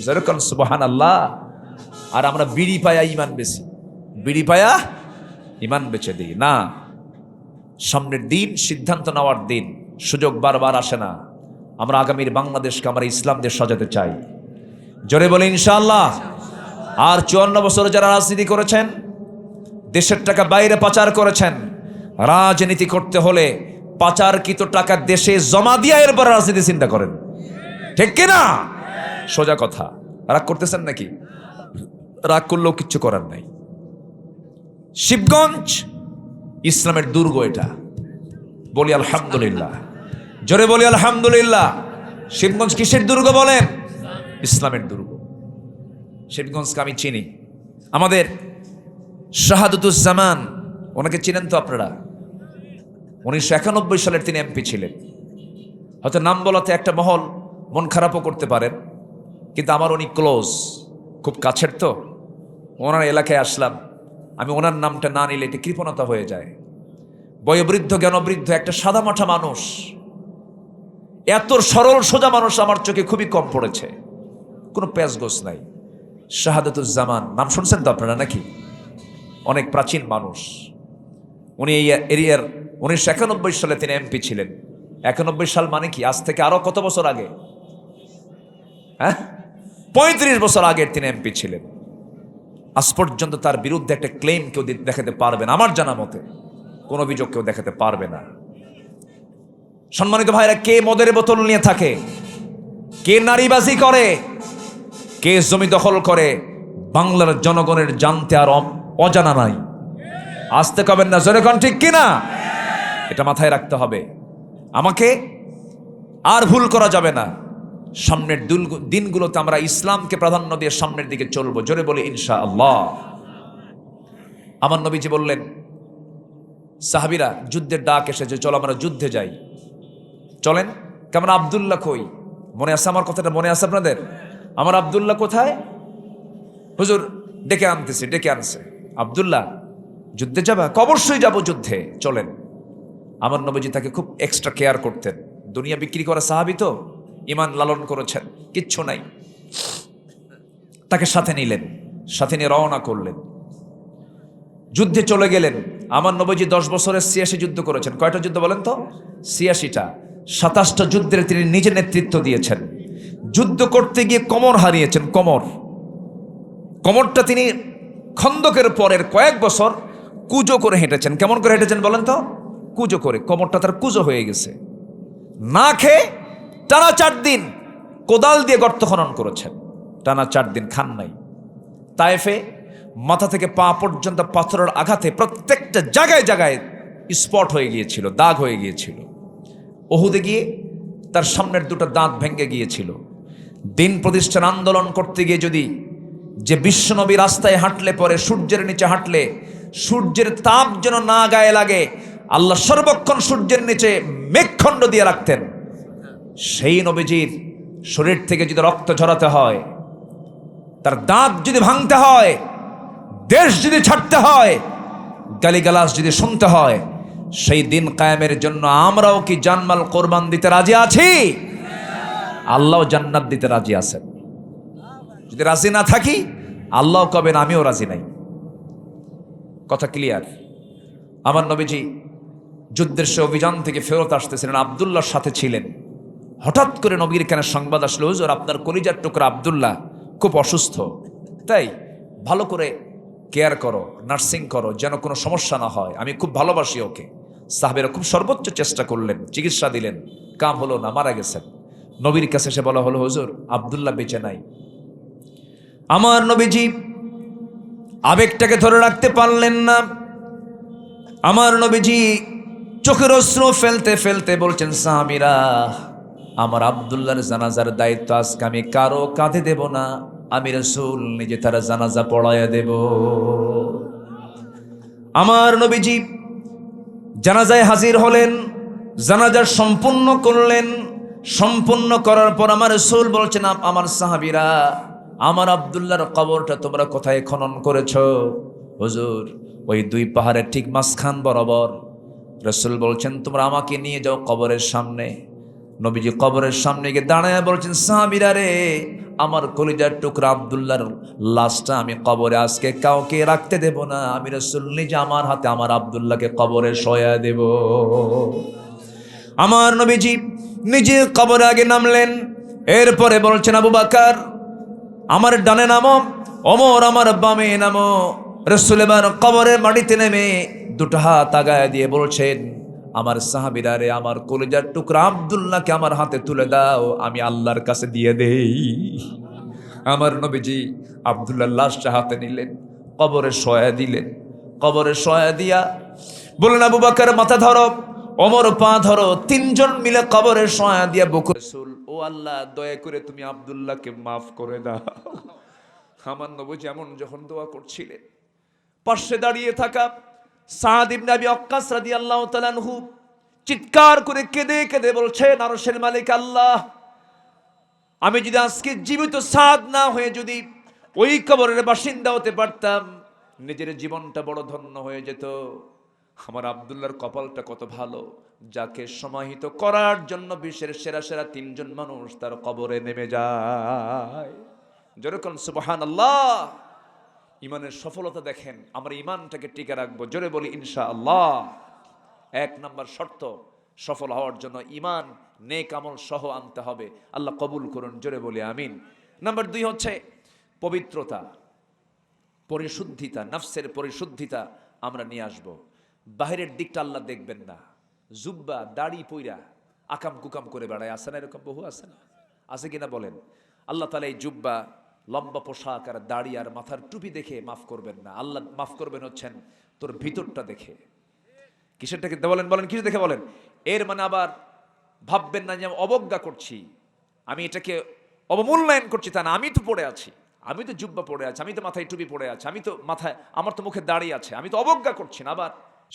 যেরকম সুবহানাল্লাহ। আর আমরা বিড়ি পায়া ঈমান বেশি, বিড়ি পায়া ঈমান বেচে দিই না। সামনের দিন, সিদ্ধান্ত নেওয়ার দিন, সুযোগ বারবার আসে না। আমরা আগামীর বাংলাদেশকে আমরা ইসলাম দেশ সাজাতে চাই। জোরে বলে ইনশাআল্লাহ। আর 54 বছর যারা রাজনীতি করেছেন, দেশের টাকা বাইরে পাচার করেছেন, রাজনীতি করতে হলে পাচারকৃত টাকা দেশে জমা দিয়া এরপর রাজনীতি চিন্তা করেন, ঠিক কিনা? সোজা কথা। রাগ করতেছেন নাকি? রাগ করলেও কিচ্ছু করার নাই। শিবগঞ্জ ইসলামের দুর্গ, এটা বলি আলহামদুলিল্লাহ। জোরে বলি আলহামদুলিল্লাহ। শিবগঞ্জ কিসের দুর্গ বলেন? ইসলামের দুর্গ। শিবগঞ্জকে আমি চিনি। আমাদের শাহাদাতুজ্জামান, ওনাকে চিনেন তো আপনারা? 1991 সালের তিনি এমপি ছিলেন। হয়তো নাম বলাতে একটা মহল মন খারাপও করতে পারেন, কিন্তু আমার উনি ক্লোজ, খুব কাছের তো। ওনার এলাকায় আসলাম, আমি ওনার নামটা না নিলে এটা কৃপণতা হয়ে যায়। বয়োবৃদ্ধ জ্ঞানবৃদ্ধ একটা সাদামাঠা মানুষ, এত সরল সোজা মানুষ আমার চোখে খুবই কম পড়েছে, কোনো প্যাচগোছ নাই। শাহাদাতুজ্জামান নাম শুনছেন তো আপনারা নাকি? অনেক প্রাচীন মানুষ উনি। এই এরিয়ার 1991 সালে তিনি এমপি ছিলেন। 91 সাল মানে কি? আজ থেকে আরো কত বছর আগে? হ্যাঁ, 35 বছর আগের তিনি এমপি ছিলেন। আজ পর্যন্ত তার বিরুদ্ধে একটা ক্লেম কেউ দেখাতে পারবে না, আমার জানা মতে কোন অভিযোগ কেউ দেখাতে পারবে না। সম্মানিত ভাইরা, কে মদের বোতল নিয়ে থাকে, কে নারীবাজি করে, কে জমি দখল করে, বাংলার জনগণের জানতে আর অজানা নাই। আসতে কবেন না, জোরে কোন ঠিক কিনা? এটা মাথায় রাখতে হবে। আমাকে আর ভুল করা যাবে না। সামনের দিনগুলোতে আমরা ইসলামকে প্রাধান্য দিয়ে সামনের দিকে চলবো। জোরে বলি ইনশাআল্লাহ। আমার নবীজি বললেন, সাহাবীরা যুদ্ধের ডাক এসেছে, চলো আমরা যুদ্ধে যাই। চলেন। কেমন? আব্দুল্লাহ কই? মনে আছে আমার কথাটা? মনে আছে আপনাদের? আমার আব্দুল্লাহ কোথায়? হুজুর ডেকে আনতেছে, ডেকে আনছে। আব্দুল্লাহ যুদ্ধে যাবা? অবশ্যই যাবো যুদ্ধে, চলেন। আমার নবীজি তাকে খুব এক্সট্রা কেয়ার করতেন। দুনিয়া বিক্রি করা সাহাবী তো, ঈমান লালন করেছেন, কিচ্ছু নাই। তাকে সাথে নিলেন, সাথে নিয়ে রওনা করলেন, যুদ্ধে চলে গেলেন। আমার নবীজি 10 বছরের 86 যুদ্ধ করেছেন। কয়টা যুদ্ধ বলেন তো? 86টা। 27টা যুদ্ধের তিনি নিজে নেতৃত্ব দিয়েছেন। যুদ্ধ করতে গিয়ে কোমর হারিয়েছেন। কোমরটা তিনি খন্দকের পরের কয়েক বছর কুজো করে হেঁটেছেন। কেমন করে হেঁটেছেন বলেন তো? কুজো করে। কোমরটা তার কুজো হয়ে গেছে। না খেয়ে টানা 4 দিন কোদাল দিয়ে গর্ত খনন করেছেন। টানা 4 দিন খান নাই। তায়েফে মাথা থেকে পা পর্যন্ত পাথরের আঘাতে প্রত্যেকটা জায়গায় জায়গায় স্পট হয়ে গিয়েছিল, দাগ হয়ে গিয়েছিল। ওহুদে গিয়ে তার সামনের 2টা দাঁত ভেঙে গিয়েছিল। দিন প্রতিষ্ঠান আন্দোলন করতে গিয়ে যদি যে বিশ্বনবী রাস্তায় হাঁটলে পরে সূর্যের নিচে হাঁটলে সূর্যের তাপ যেন না গায়ে লাগে, আল্লাহ সর্বক্ষণ সূর্যের নিচে মেঘখণ্ড দিয়ে রাখতেন। সেই নবীজির শরীর থেকে যদি রক্ত ঝরাতে হয়, তার দাঁত যদি ভাঙতে হয়, দেশ যদি ছাড়তে হয়, গালিগালাজ যদি শুনতে হয়, সেই দিন কায়েমের জন্য আমরাও কি জানমাল কোরবান দিতে রাজি আছি? আল্লাহ জান্নাত দিতে রাজি আছেন। যদি রাজি না থাকি, আল্লাহ কবেন আমিও রাজি নাই। কথা ক্লিয়ার? আমার নবীজি যুদ্ধের সে অভিযান থেকে ফেরত আসতেছিলেন, আব্দুল্লাহর সাথে ছিলেন। হঠাৎ করে নবীর কানে সংবাদ আসলো, হুজুর আপনার কলিজার টুকরা আব্দুল্লাহ খুব অসুস্থ, তাই ভালো করে কেয়ার করো, নার্সিং করো, যেন কোনো সমস্যা না হয়। আমি খুব ভালোবাসি ওকে। সাহাবেরা খুব সর্বোচ্চ চেষ্টা করলেন, চিকিৎসা দিলেন, কাম হলো না, মারা গেছেন। নবীর কাছে এসে বলা হলো, হুজুর আব্দুল্লাহ বেঁচে নাই। আমার নবীজি আবেগটাকে ধরে রাখতে পারলেন না। আমার নবীজি চোখের অশ্রু ফেলতে ফেলতে বলছেন, সাহাবীরা আমার আব্দুল্লাহর জানাজার দায়িত্ব আজকে আমি কারো কাঁধে দেব না, আমি রাসূল নিজে তার জানাজা পড়ায়া দেব। আমার নবীজি জানাজায় হাজির হলেন, জানাজা সম্পূর্ণ করলেন। সম্পূর্ণ করার পর আমার রাসূল বলছেন, আমার সাহাবীরা আমার আব্দুল্লাহর কবরটা তোমরা কোথায় খনন করেছো? হুজুর ওই 2 পাহাড়ের ঠিক মাঝখান বরাবর। রাসূল বলছেন, তোমরা আমাকে নিয়ে যাও কবরের সামনে। নবীজি কবরের সামনে গিয়ে দাঁড়ায় বলছেন, সাহাবীরা রে, আমার কলিজার টুকরা আব্দুল্লাহর লাশটা আমি কবরে আজকে কাউকে রাখতে দেব না, আমি রাসূল নিজে আমার হাতে আমার আব্দুল্লাহকে কবরে শোয়া দেব। আমার নবীজি নিজে কবরে আগে নামলেন। এরপরে বলছেন, আবু বকর আমার ডানে নামো, ওমর আমার বামে নামো। রাসূল এবার কবরের মাটিতে নেমে 2টা হাত আগায় দিয়ে বলছেন, আমার সাহাবীরা রে, আমার কলিজার টুকরা আব্দুল্লাহকে আমার হাতে তুলে দাও, আমি আল্লাহর কাছে দিয়ে দেই। আমার নবীজি আব্দুল্লাহর লাশটা হাতে নিলেন, কবরে শোয়া দিলেন। কবরে শোয়া দিয়া বললেন, আবু বকর মাথা ধরো, ওমর পা ধরো। 3 জন মিলে কবরে শোয়া দিয়া বকর, রাসূল ও আল্লাহ দয়া করে তুমি আব্দুল্লাহকে মাফ করে দাও। আমার নবীজি এমন যখন দোয়া করছিলেন, পাশে দাঁড়িয়ে থাকা সাদ ইবনে আবি ওয়াক্কাস রাদিয়াল্লাহু তাআলা আনহু চিৎকার করে কেঁদে কেঁদে বলছেন, আরশের মালিক আল্লাহ, আমি যদি আজকে জীবিত সাদ না হয়ে যদি ওই কবরের বাসিন্দা হতে পারতাম, নিজের জীবনটা বড় ধন্য হয়ে যেত। আমার আব্দুল্লাহর কপালটা কত ভালো, যাকে সমাহিত করার জন্য বিশ্বের সেরা সেরা 3 জন মানুষ তার কবরে নেমে যায়। যেরকম সুবহানাল্লাহ। ইমানের সফলতা দেখেন, আমরা ইমানটাকে টিকে রাখবো। জোরে বলি ইনশাআল্লাহ। 1 নম্বর শর্ত সফল হওয়ার জন্য ইমান নেক আমল সহ আনতে হবে। আল্লাহ কবুল করুন, জোরে বলি আমিন। নাম্বার 2 হচ্ছে পবিত্রতা, পরিশুদ্ধিতা, নফসের পরিশুদ্ধিতা আমরা নিয়ে আসব। বাহিরের দিকটা আল্লাহ দেখবেন না। জুব্বা দাড়ি পইরা আকাম কুকাম করে বেড়ায়, আছে না এরকম? বহু আছে না? আছে কিনা বলেন? আল্লাহ তাআলা এই জুব্বা, লম্বা পোশাক আর দাড়ি আর মাথার টুপি দেখে মাফ করবেন না। আল্লাহ মাফ করবেন হচ্ছেন তোর ভিতরটা দেখে। কিসেরটাকে বলেন? বলেন কিছু দেখে বলেন। এর মানে আবার ভাববেন না যে আমি অবজ্ঞা করছি, আমি এটাকে অবমূল্যায়ন করছি, তা না। আমি তো পড়ে আছি, আমি তো জুব্বা পড়ে আছি, আমি তো মাথায় টুপি পড়ে আছি, আমি তো মাথায়, আমার তো মুখে দাড়ি আছে, আমি তো অবজ্ঞা করছি না। আবার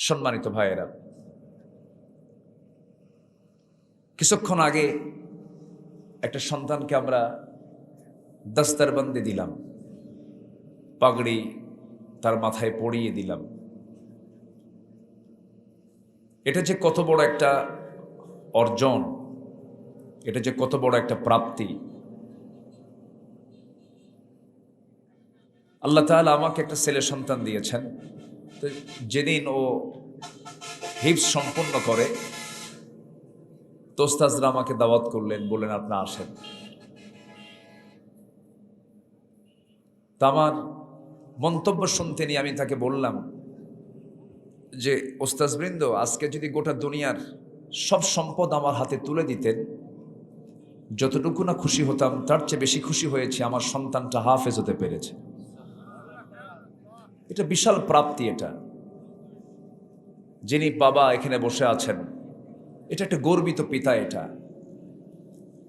সম্মানিত ভাইয়েরা, কিছুক্ষণ আগে একটা সন্তানকে আমরা দস্তরবন্দি দিলাম, পাগড়ি তার মাথায় পরিয়ে দিলাম। এটা যে কত বড় একটা অর্জন, এটা যে কত বড় একটা প্রাপ্তি। আল্লাহ তাআলা আমাকে একটা ছেলে সন্তান দিয়েছেন। তো যেদিন ও হিফজ সম্পন্ন করে, তো ওস্তাজরা আমাকে দাওয়াত করলেন, বললেন আপনারা আসেন। তা আমার মন্তব্য শুনতে নিয়ে আমি তাকে বললাম যে ওস্তাজবৃন্দ, আজকে যদি গোটা দুনিয়ার সব সম্পদ আমার হাতে তুলে দিতেন, যতটুকু না খুশি হতাম তার চেয়ে বেশি খুশি হয়েছে আমার সন্তানটা হাফেজ হতে পেরেছে। এটা বিশাল প্রাপ্তি। এটা যিনি বাবা এখানে বসে আছেন, এটা একটা গর্বিত পিতা। এটা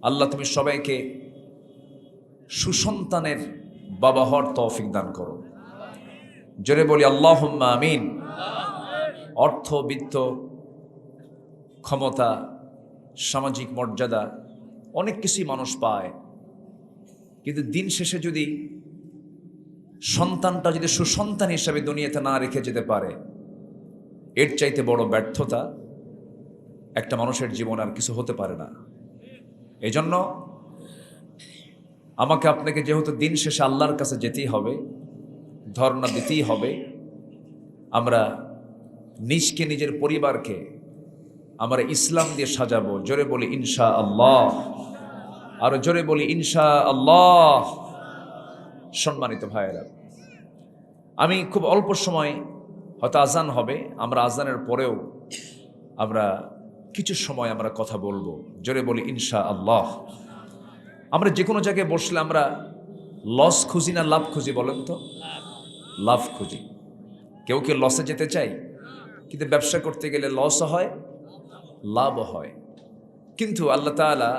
আল্লাহ তুমি সবাইকে সুসন্তানের বাবা হওয়ার তৌফিক দান করো। জোরে বলি আল্লাহুম্মা আমিন। অর্থ, বিত্ত, ক্ষমতা, সামাজিক মর্যাদা, অনেক কিছুই মানুষ পায়, কিন্তু দিন শেষে যদি সন্তানটা যদি সুসন্তান হিসাবে দুনিয়াতে না রেখে যেতে পারে, এর চাইতে বড় ব্যর্থতা একটা মানুষের জীবন আর কিছু হতে পারে না। এই জন্য আমাকে আপনাকে যেহেতু দিন শেষে আল্লাহর কাছে যেতেই হবে, ধর্ণা দিতেই হবে, আমরা নিজকে, নিজের পরিবারকে আমরা ইসলাম দিয়ে সাজাবো। জোরে বলি ইনশাআল্লাহ। আরো জোরে বলি ইনশাআল্লাহ। সম্মানিত ভাইয়েরা, আমি খুব অল্প সময়, হয়তো আজান হবে, আমরা আজানের পরেও আমরা কিছু সময় আমরা কথা বলবো। জোরে বলি ইনশাআল্লাহ। আমরা যে কোনো জায়গায় বসলে আমরা লস খুঁজি না লাভ খুঁজি? বলেন তো। লাভ খুঁজি। কেউ কেউ লসে যেতে চাই, কিন্তু ব্যবসা করতে গেলে লসও হয়, লাভও হয়। কিন্তু আল্লাহ তাআলা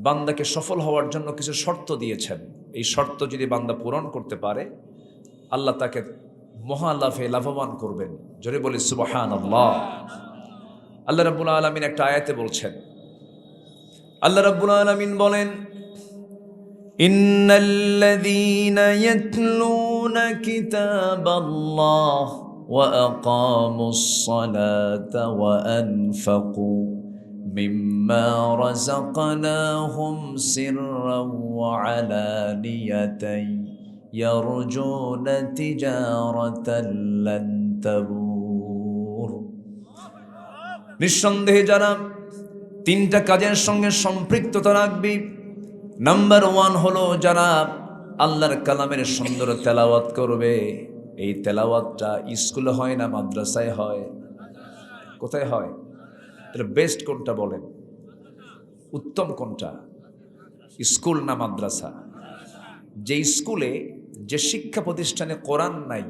বান্দাকে সফল হওয়ার জন্য কিছু শর্ত দিয়েছেন। এই শর্ত যদি বান্দা পূরণ করতে পারে, আল্লাহ তাকে মহা লাভে লাভবান করবেন। জোরে বলি সুবহানাল্লাহ। আল্লাহ রাব্বুল আলামিন একটা আয়াতে বলছেন, আল্লাহ রাব্বুল আলামিন বলেন, ইন্নাল্লাযীনা ইয়াতলুনা কিতাবাল্লাহ ওয়া আকামুস সালাতা ওয়া আনফাকু মিম্মা রাযাকনাহুম সিররান ওয়া আলানিয়াতান ইয়ারজুনা তিজারাতান লান তাবুর। নিঃসন্দেহে যারা 3টা কাজের সঙ্গে সম্পৃক্ততা রাখবে, নাম্বার 1 হলো যারা আল্লাহর কালামের সুন্দর তেলাওয়াত করবে। এই তেলাওয়াতটা স্কুলে হয় না মাদ্রাসায় হয়? কোথায় হয়? তাহলে বেস্ট কোনটা বলেন? উত্তম কোনটা? স্কুল না মাদ্রাসা? যে স্কুলে, যে শিক্ষা প্রতিষ্ঠানে কোরআন নাই,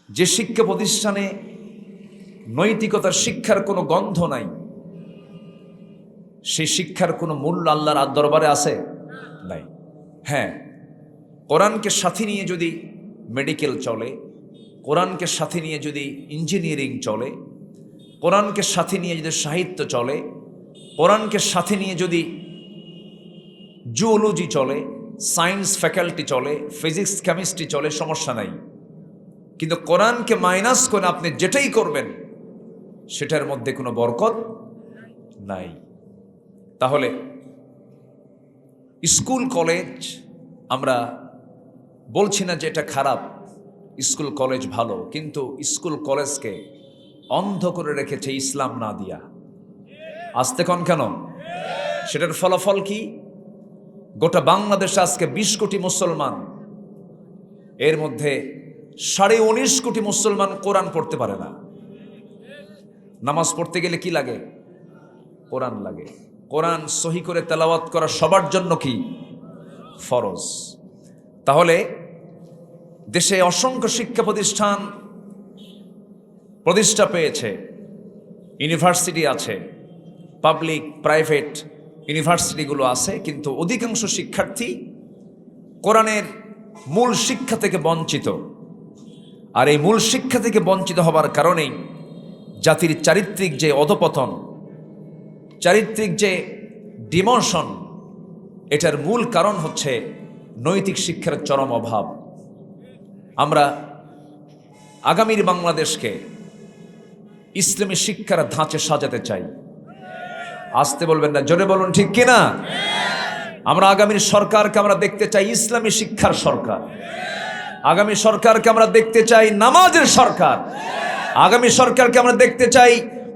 যে শিক্ষা প্রতিষ্ঠানে নৈতিকতার শিক্ষার কোনো গন্ধ নাই, সেই শিক্ষার কোনো মূল্য আল্লাহর দরবারে আছে? নাই। হ্যাঁ, কোরআনকে সাথে নিয়ে যদি মেডিকেল চলে, কোরআনকে সাথে নিয়ে যদি ইঞ্জিনিয়ারিং চলে, কোরআনকে সাথে নিয়ে যদি সাহিত্য চলে, কোরআনকে সাথে নিয়ে যদি জুওলজি চলে, সায়েন্স ফ্যাকাল্টি চলে, ফিজিক্স কেমিস্ট্রি চলে, সমস্যা নাই। কিন্তু কোরআনকে মাইনাস করে আপনি যেটাই করবেন সেটার মধ্যে কোনো বরকত নাই। তাহলে স্কুল কলেজ, আমরা বলছি না যে এটা খারাপ, স্কুল কলেজ ভালো, কিন্তু স্কুল কলেজকে অন্ধ করে রেখেছে ইসলাম না দিয়া। আসতে কন কেন? সেটার ফলাফল কি? গোটা বাংলাদেশে আজকে 20 কোটি মুসলমান, এর মধ্যে 19.5 কোটি মুসলমান কোরআন পড়তে পারে না। নামাজ পড়তে গেলে কি লাগে? কোরআন লাগে। কোরআন সহি করে তেলাওয়াত করা সবার জন্য কি ফরজ। তাহলে দেশে অসংখ্য শিক্ষা প্রতিষ্ঠান প্রতিষ্ঠা পেয়েছে, ইউনিভার্সিটি আছে, পাবলিক প্রাইভেট ইউনিভার্সিটিগুলো আছে, কিন্তু অধিকাংশ শিক্ষার্থী কোরআনের মূল শিক্ষা থেকে বঞ্চিত। আর এই মূল শিক্ষা থেকে বঞ্চিত হবার কারণেই জাতির চারিত্রিক যে অধপতন, চারিত্রিক যে ডিমোশন, এটার মূল কারণ হচ্ছে নৈতিক শিক্ষার চরম অভাব। আমরা আগামীর বাংলাদেশকে ইসলামী শিক্ষার ধাঁচে সাজাতে চাই। আসতে বলবেন না, জোরে বলুন ঠিক কিনা? আমরা আগামীর সরকারকে আমরা দেখতে চাই ইসলামী শিক্ষার সরকার। আগামী সরকারকে আমরা দেখতে চাই নামাজের সরকার। আগামী সরকারকে আমরা দেখতে চাই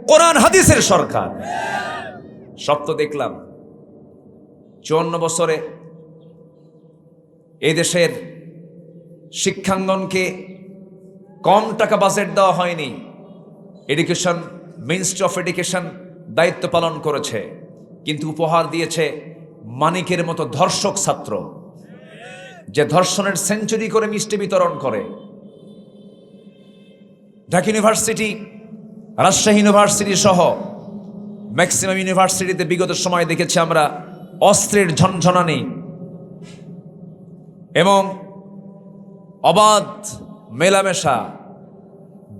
কোরআন হাদিসের সরকার। সব তো দেখলাম 54 বছরে এই দেশের শিক্ষাঙ্গনকে কম টাকা বাজেট দেওয়া হয়নি। এডুকেশন, মিনিস্ট্রি অফ এডুকেশন দায়িত্ব পালন করেছে, কিন্তু উপহার দিয়েছে মানিকের মতো ধর্ষক ছাত্র, যে ধর্ষণের সেঞ্চুরি করে মিষ্টি বিতরণ করে। ঢাকা ইউনিভার্সিটি, রাজশাহী ইউনিভার্সিটি সহ ম্যাক্সিমাম ইউনিভার্সিটিতে বিগত সময় দেখেছি আমরা অস্ত্রের ঝনঝনানি এবং অবাধ মেলামেশা,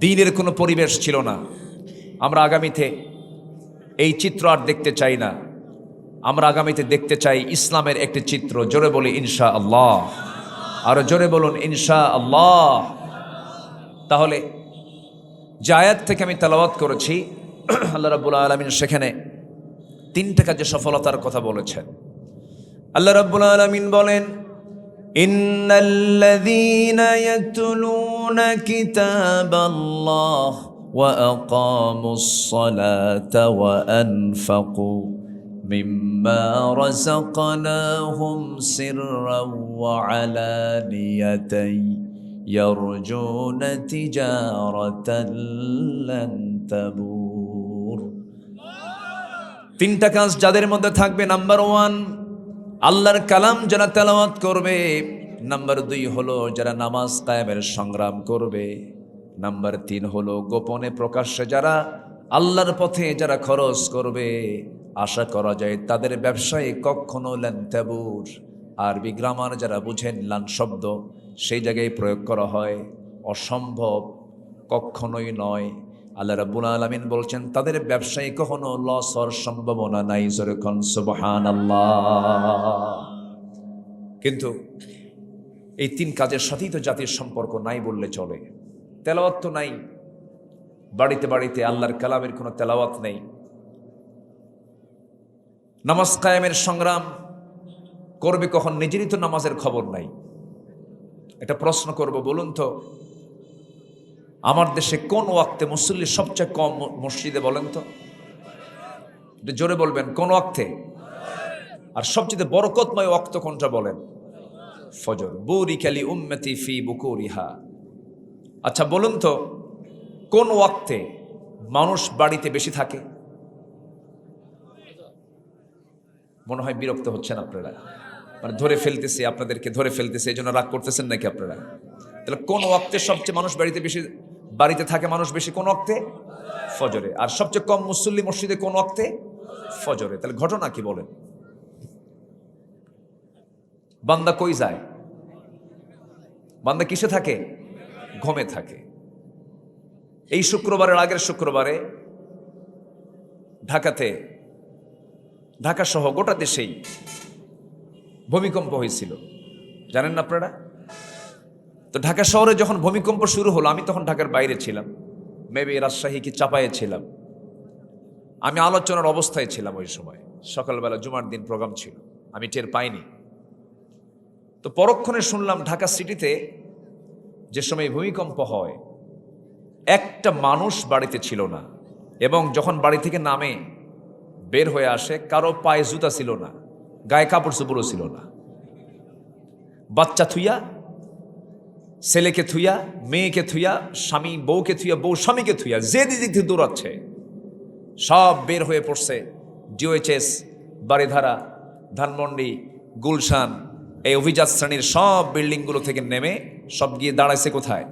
দ্বীনের কোনো পরিবেশ ছিল না। আমরা আগামীতে এই চিত্র আর দেখতে চাই না। আমরা আগামীতে দেখতে চাই ইসলামের একটি চিত্র। জোরে বলি ইনশা আল্লাহ, আরো জোরে বলুন ইনশা আল্লাহ। তাহলে যে আয়াত থেকে আমি তেলাওয়াত করেছি, আল্লাহ রাব্বুল আলামিন সেখানে 3টা কাজে সফলতার কথা বলেছেন। আল্লাহ রাব্বুল আলামিন বলেন, ইন্নাল্লাযীনা ইয়াতলুনা কিতাবাল্লাহ ওয়া আকামুস সালাতা ওয়া আনফাকু মিম্মা রাযাকনাহুম সিররান ওয়া আলানিয়াতান ইয়ারজুনা তিজারাতান লান তাবুর। 3টা কাজ যাদের মধ্যে থাকবে, নাম্বার 1 আল্লাহর কালাম যারা তেলাওয়াত করবে, নাম্বার 2 হলো যারা নামাজ কায়েমের সংগ্রাম করবে, নাম্বার 3 হলো গোপনে প্রকাশ্যে যারা আল্লাহর পথে যারা খরচ করবে। আশা করা যায় তাদের ব্যবসায় কখনো লান তাবুর। আরবি গ্রামার যারা বুঝেন, লান শব্দ সেই জায়গায় প্রয়োগ করা হয়, অসম্ভব, কখনোই নয়। আল্লাহ রাব্বুল আলামিন বলছেন তাদের ব্যবসায় কখনো লস হওয়ার সম্ভাবনা নাই। জোরে কোন সুবহানাল্লাহ। কিন্তু এই 3 কাজের সাথেই তো জাতির সম্পর্ক নাই বললে চলে। তেলাওয়াত তো নাই, বাড়িতে বাড়িতে আল্লাহর কালামের কোনো তেলাওয়াত নেই। নামাজ কায়েমের সংগ্রাম করবে কখন? নিজেরই তো নামাজের খবর নাই। এটা প্রশ্ন করব, বলুন তো আমার দেশে কোন ওয়াক্তে মুসল্লি সবচেয়ে কম মসজিদে? বলেন তো, জোরে বলবেন, কোন ওয়াক্তে? আর সবচেয়ে বরকতময় ওয়াক্ত কোনটা বলেন? ফজর। বুরিকালি উম্মতি ফি বুকুরিহা। আচ্ছা বলুন তো কোন ওয়াক্তে মানুষ বাড়িতে বেশি থাকে? মনে হয় বিরক্ত হচ্ছেন আপনারা, মানে ধরে ফেলতেছি, আপনাদেরকে ধরে ফেলতেছি, এই জন্য রাগ করতেছেন নাকি আপনারা? তাহলে কোন ওয়াক্তে সবচেয়ে মানুষ বাড়িতে থাকে মানুষ বেশি? কোন ওয়াক্তে? ফজরে। আর সবচেয়ে কম মুসল্লি মসজিদে কোন ওয়াক্তে? ফজরে। তাহলে ঘটনা কি বলেন? বান্দা কই যায়? বান্দা কিসে থাকে? ঘুমে থাকে। এই শুক্রবারের আগের শুক্রবারে ঢাকাতে, ঢাকা সহ গোটা দেশেই ভূমিকম্প হয়েছিল, জানেন না আপনারা? তো ঢাকা শহরে যখন ভূমিকম্প শুরু হলো, আমি তখন ঢাকার বাইরে ছিলাম, মেবি রাজশাহী কি চাপায়ে ছিলাম। আমি আলোচনার অবস্থায় ছিলাম ওই সময়, সকালবেলা জুমার দিন প্রোগ্রাম ছিল, আমি টের পাইনি। তো পরক্ষণে শুনলাম ঢাকা সিটিতে যে সময় ভূমিকম্প হয় একটা মানুষ বাড়িতে ছিল না, এবং যখন বাড়ি থেকে নামে বের হয়ে আসে কারো পায়ে জুতা ছিল না, গায়ে কাপড় চোপড়ও ছিল না। বাচ্চা থুইয়া, ছেলেকে থুইয়া, মেয়েকে থুইয়া, স্বামী বউকে থুইয়া, বউ স্বামীকে থুইয়া, যে দিক থেকে দৌড়াচ্ছে সব বের হয়ে পড়ছে ডিওএইচএস, বাড়িধারা, ধানমন্ডি, গুলশান, এই অভিজাত শ্রেণীর সব বিল্ডিংগুলো থেকে নেমে সব গিয়ে দাঁড়াইছে কোথায়?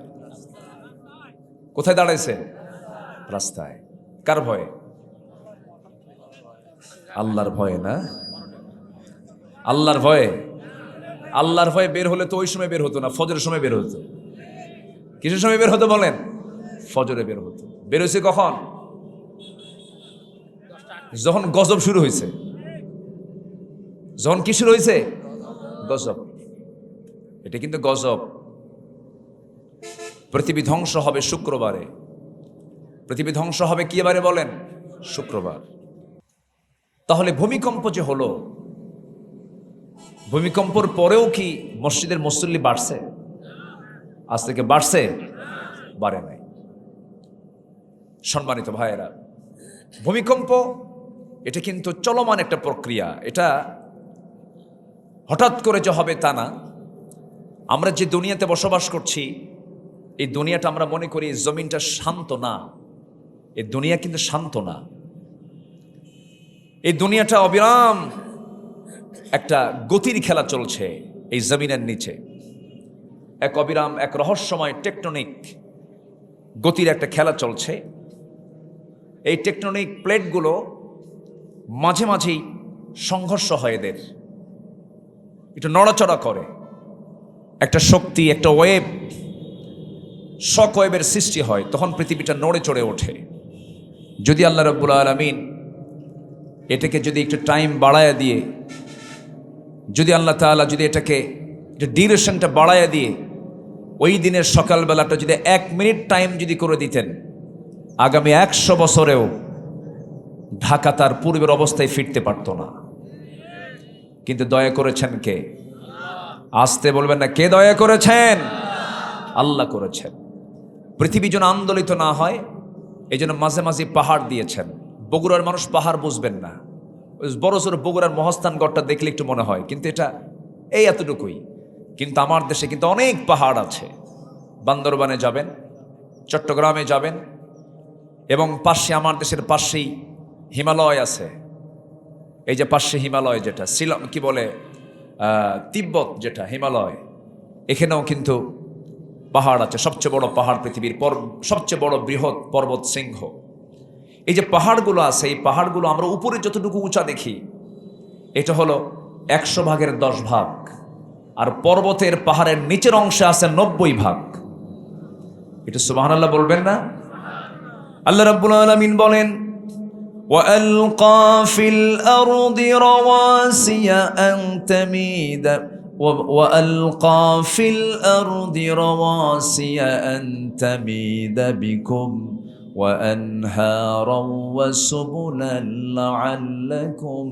কোথায় দাঁড়াইছে? রাস্তায়। কার ভয়ে? আল্লাহর ভয়ে না? আল্লাহর ভয়ে। আল্লাহর ভয়ে বের হলে তো ওই সময় বের হতো না, ফজরের সময় বের হতো। কিসের সময় বের হতো বলেন? ফজরে বের হতো। বের হয়েছে কখন? যখন গজব শুরু হয়েছে। যখন কি শুরু হয়েছে? গজব। এটা কিন্তু গজব। পৃথিবী ধ্বংস হবে শুক্রবারে। পৃথিবী ধ্বংস হবে কি এবারে বলেন? শুক্রবার। তাহলে ভূমিকম্প যে হলো, ভূমিকম্পর পরেও কি মসজিদের মুসল্লি বাড়ছে? আজ থেকে বাড়ছে? বাড়ে নাই। সম্মানিত ভাইয়েরা, ভূমিকম্প এটা কিন্তু চলমান একটা প্রক্রিয়া। এটা হঠাৎ করে যে হবে তা না। আমরা যে দুনিয়াতে বসবাস করছি, এই দুনিয়াটা আমরা মনে করি জমিনটা শান্ত না। এই দুনিয়া কিন্তু শান্ত না। এই দুনিয়াটা অবিরাম একটা গতির খেলা চলছে এই জমিনের নিচে। এক অবিরাম, এক রহস্যময় টেকটনিক গতির একটা খেলা চলছে। এই টেকটনিক প্লেটগুলো মাঝে মাঝেই সংঘর্ষ হয়, এদের একটু নড়াচড়া করে। একটা শক্তি, একটা ওয়েভ, শক ওয়েভের সৃষ্টি হয়, তখন পৃথিবীটা নড়ে চড়ে ওঠে। যদি আল্লাহ রাব্বুল আলামিন এটাকে যদি একটু টাইম বাড়ায়া দিয়ে, যদি আল্লাহ তাআলা যদি এটাকে ডিউরেশনটা বাড়ায়া দিয়ে ওই দিনের সকালবেলাটা যদি 1 মিনিট টাইম যদি করে দিতেন, আগামী 100 বছরেও ঢাকা তার পূর্বের অবস্থায় ফিরতে পারত না। কিন্তু দয়া করেছেন কে? আসতে বলবেন না, কে দয়া করেছেন? আল্লাহ করেছেন। পৃথিবী যেন আন্দোলিত না হয় এই জন্য মাঝে মাঝে পাহাড় দিয়েছেন। বগুড়ার মানুষ পাহাড় বুঝবেন না, বড় সড়ো বগুড়ার মহাস্থানগড়টা দেখলে একটু মনে হয়, কিন্তু এটা এই এতটুকুই। কিন্তু আমার দেশে কিন্তু অনেক পাহাড় আছে। বান্দরবানে যাবেন, চট্টগ্রামে যাবেন, এবং পাশে আমার দেশের পাশেই হিমালয় আছে। এই যে পাশে হিমালয়, যেটা শিলং কি বলে, তিব্বত যেটা হিমালয়, এখানেও কিন্তু পাহাড় আছে। সবচেয়ে বড় পাহাড় পৃথিবীর, সবচেয়ে বড় বৃহৎ পর্বত শৃঙ্গ। এই যে পাহাড়গুলো আছে, এই পাহাড়গুলো আমরা উপরে যতটুকু উঁচা দেখি এটা হলো 100 ভাগের 10 ভাগ, আর পর্বতের পাহাড়ের নিচের অংশে আছে 90 ভাগ। এটা সুবহানাল্লাহ বলবেন না? আল্লাহ রাব্বুল আলামিন বলেন, وَأَلْقَى فِي الْأَرْضِ رَوَاسِيَ أَن تَمِيدَ وَأَلْقَى فِي الْأَرْضِ رَوَاسِيَ أَن تَمِيدَ بِكُمْ وَأَنْهَارًا وَسُبُلًا لَعَلَّكُمْ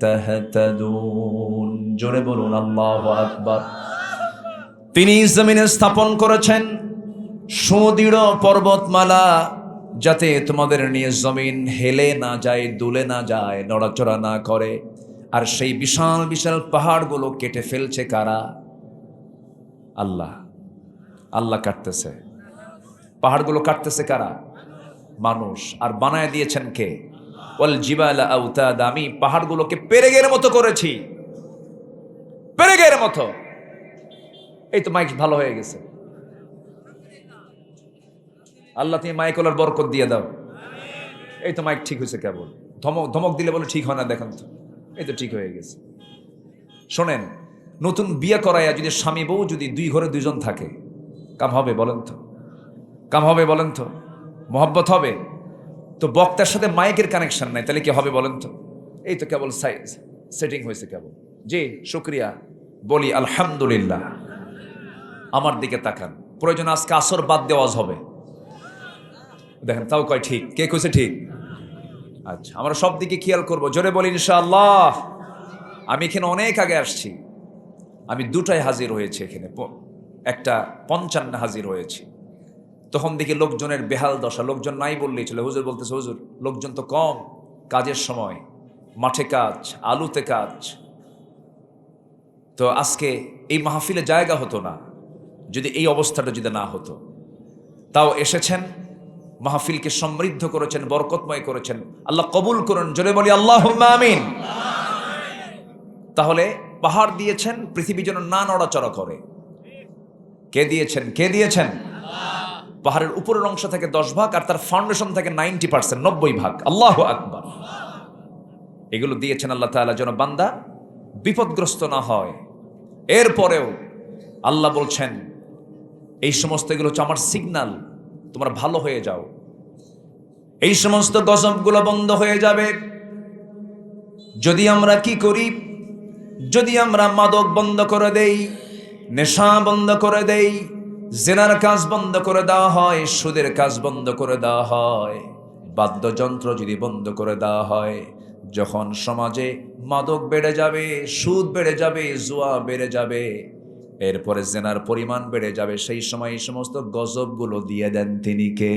تَهْتَدُونَ। জোরে বলুন আল্লাহু আকবার। তিনি জমিনে স্থাপন করেছেন সুদৃঢ় পর্বতমালা, যাতে তোমাদের নিয়ে জমিন হেলে না যায়, দুলে না যায়, নড়াচড়া না করে। আর সেই বিশাল বিশাল পাহাড়গুলো কেটে ফেলছে কারা? আল্লাহ। আল্লাহ কাটতেছে পাহাড়গুলো, কাটতেছে কারা? মানুষ। আর বানায় দিয়েছেন কে? ওয়াল জিবালা আওতাদা, আমি পাহাড়গুলোকে পেরেকের মতো করেছি, পেরেকের মতো। এই তো মাইক ভালো হয়ে গেছে। আল্লাহ তুমি মাইকলার বরকত দিয়ে দাও। এই তো মাইক ঠিক হয়েছে, কেবল ধমক ধমক দিলে বলে ঠিক হয় না, দেখেন তো, এই তো ঠিক হয়ে গেছে। শোনেন, নতুন বিয়ে করাইয়া যদি স্বামী বউ যদি 2 ঘরে 2 জন থাকে, কাম হবে বলেন তো? কাম হবে বলেন তো? মোহাব্বত হবে তো? বক্তার সাথে মাইকের কানেকশন নাই, তাহলে কি হবে বলেন তো? এই তো কেবল সেটিং হয়েছে কেবল। জি শুক্রিয়া, বলি আলহামদুলিল্লাহ। আমার দিকে তাকান, প্রয়োজন আজকে আসর বাদ দেওয়াজ হবে। দেখেন তাও কয় ঠিক, কে কইছে ঠিক? আচ্ছা, আমরা সব দিকে খেয়াল করবো, জোরে বলি ইনশাআল্লাহ। আমি এখানে অনেক আগে আসছি, আমি 2টায় হাজির হয়েছি এখানে, একটা 55 হাজির হয়েছি। তখন দেখি লোকজনের বেহাল দশা, লোকজন নাই বললেই চলে। হুজুর বলতেছে, হুজুর লোকজন তো কম, কাজের সময়, মাঠে কাজ, আলুতে কাজ। তো আজকে এই মাহফিলে জায়গা হতো না যদি এই অবস্থাটা যদি না হতো। তাও এসেছেন, মাহফিলকে সমৃদ্ধ করেছেন, বরকতময় করেছেন। আল্লাহ কবুল করুন, জোরে বলি আল্লাহুম্মা আমিন। তাহলে পাহাড় দিয়েছেন পৃথিবী যেন না নড়াচড়া করে। কে দিয়েছেন? কে দিয়েছেন? পাহাড়ের উপরের অংশ থেকে 10 ভাগ আর তার ফাউন্ডেশন থেকে 90%, 90 ভাগ। আল্লাহু আকবার। এগুলো দিয়েছেন আল্লাহ তাআলা যেন বান্দা বিপদগ্রস্ত না হয়। এরপরেও আল্লাহ বলছেন এই সমস্ত এগুলো হচ্ছে আমার সিগন্যাল, তোমরা ভালো হয়ে যাও। এই সমস্ত গজবগুলো বন্ধ হয়ে যাবে যদি আমরা কি করি? যদি আমরা মাদক বন্ধ করে দেই, নেশা বন্ধ করে দেই, জেনার কাজ বন্ধ করে দেওয়া হয়, সুদের কাজ বন্ধ করে দেওয়া হয়, বাদ্যযন্ত্র যদি বন্ধ করে দেওয়া হয়। যখন সমাজে মাদক বেড়ে যাবে, সুদ বেড়ে যাবে, জুয়া বেড়ে যাবে, এরপরে জেনার পরিমাণ বেড়ে যাবে, সেই সময় এই সমস্ত গজবগুলো দিয়ে দেন তিনি কে?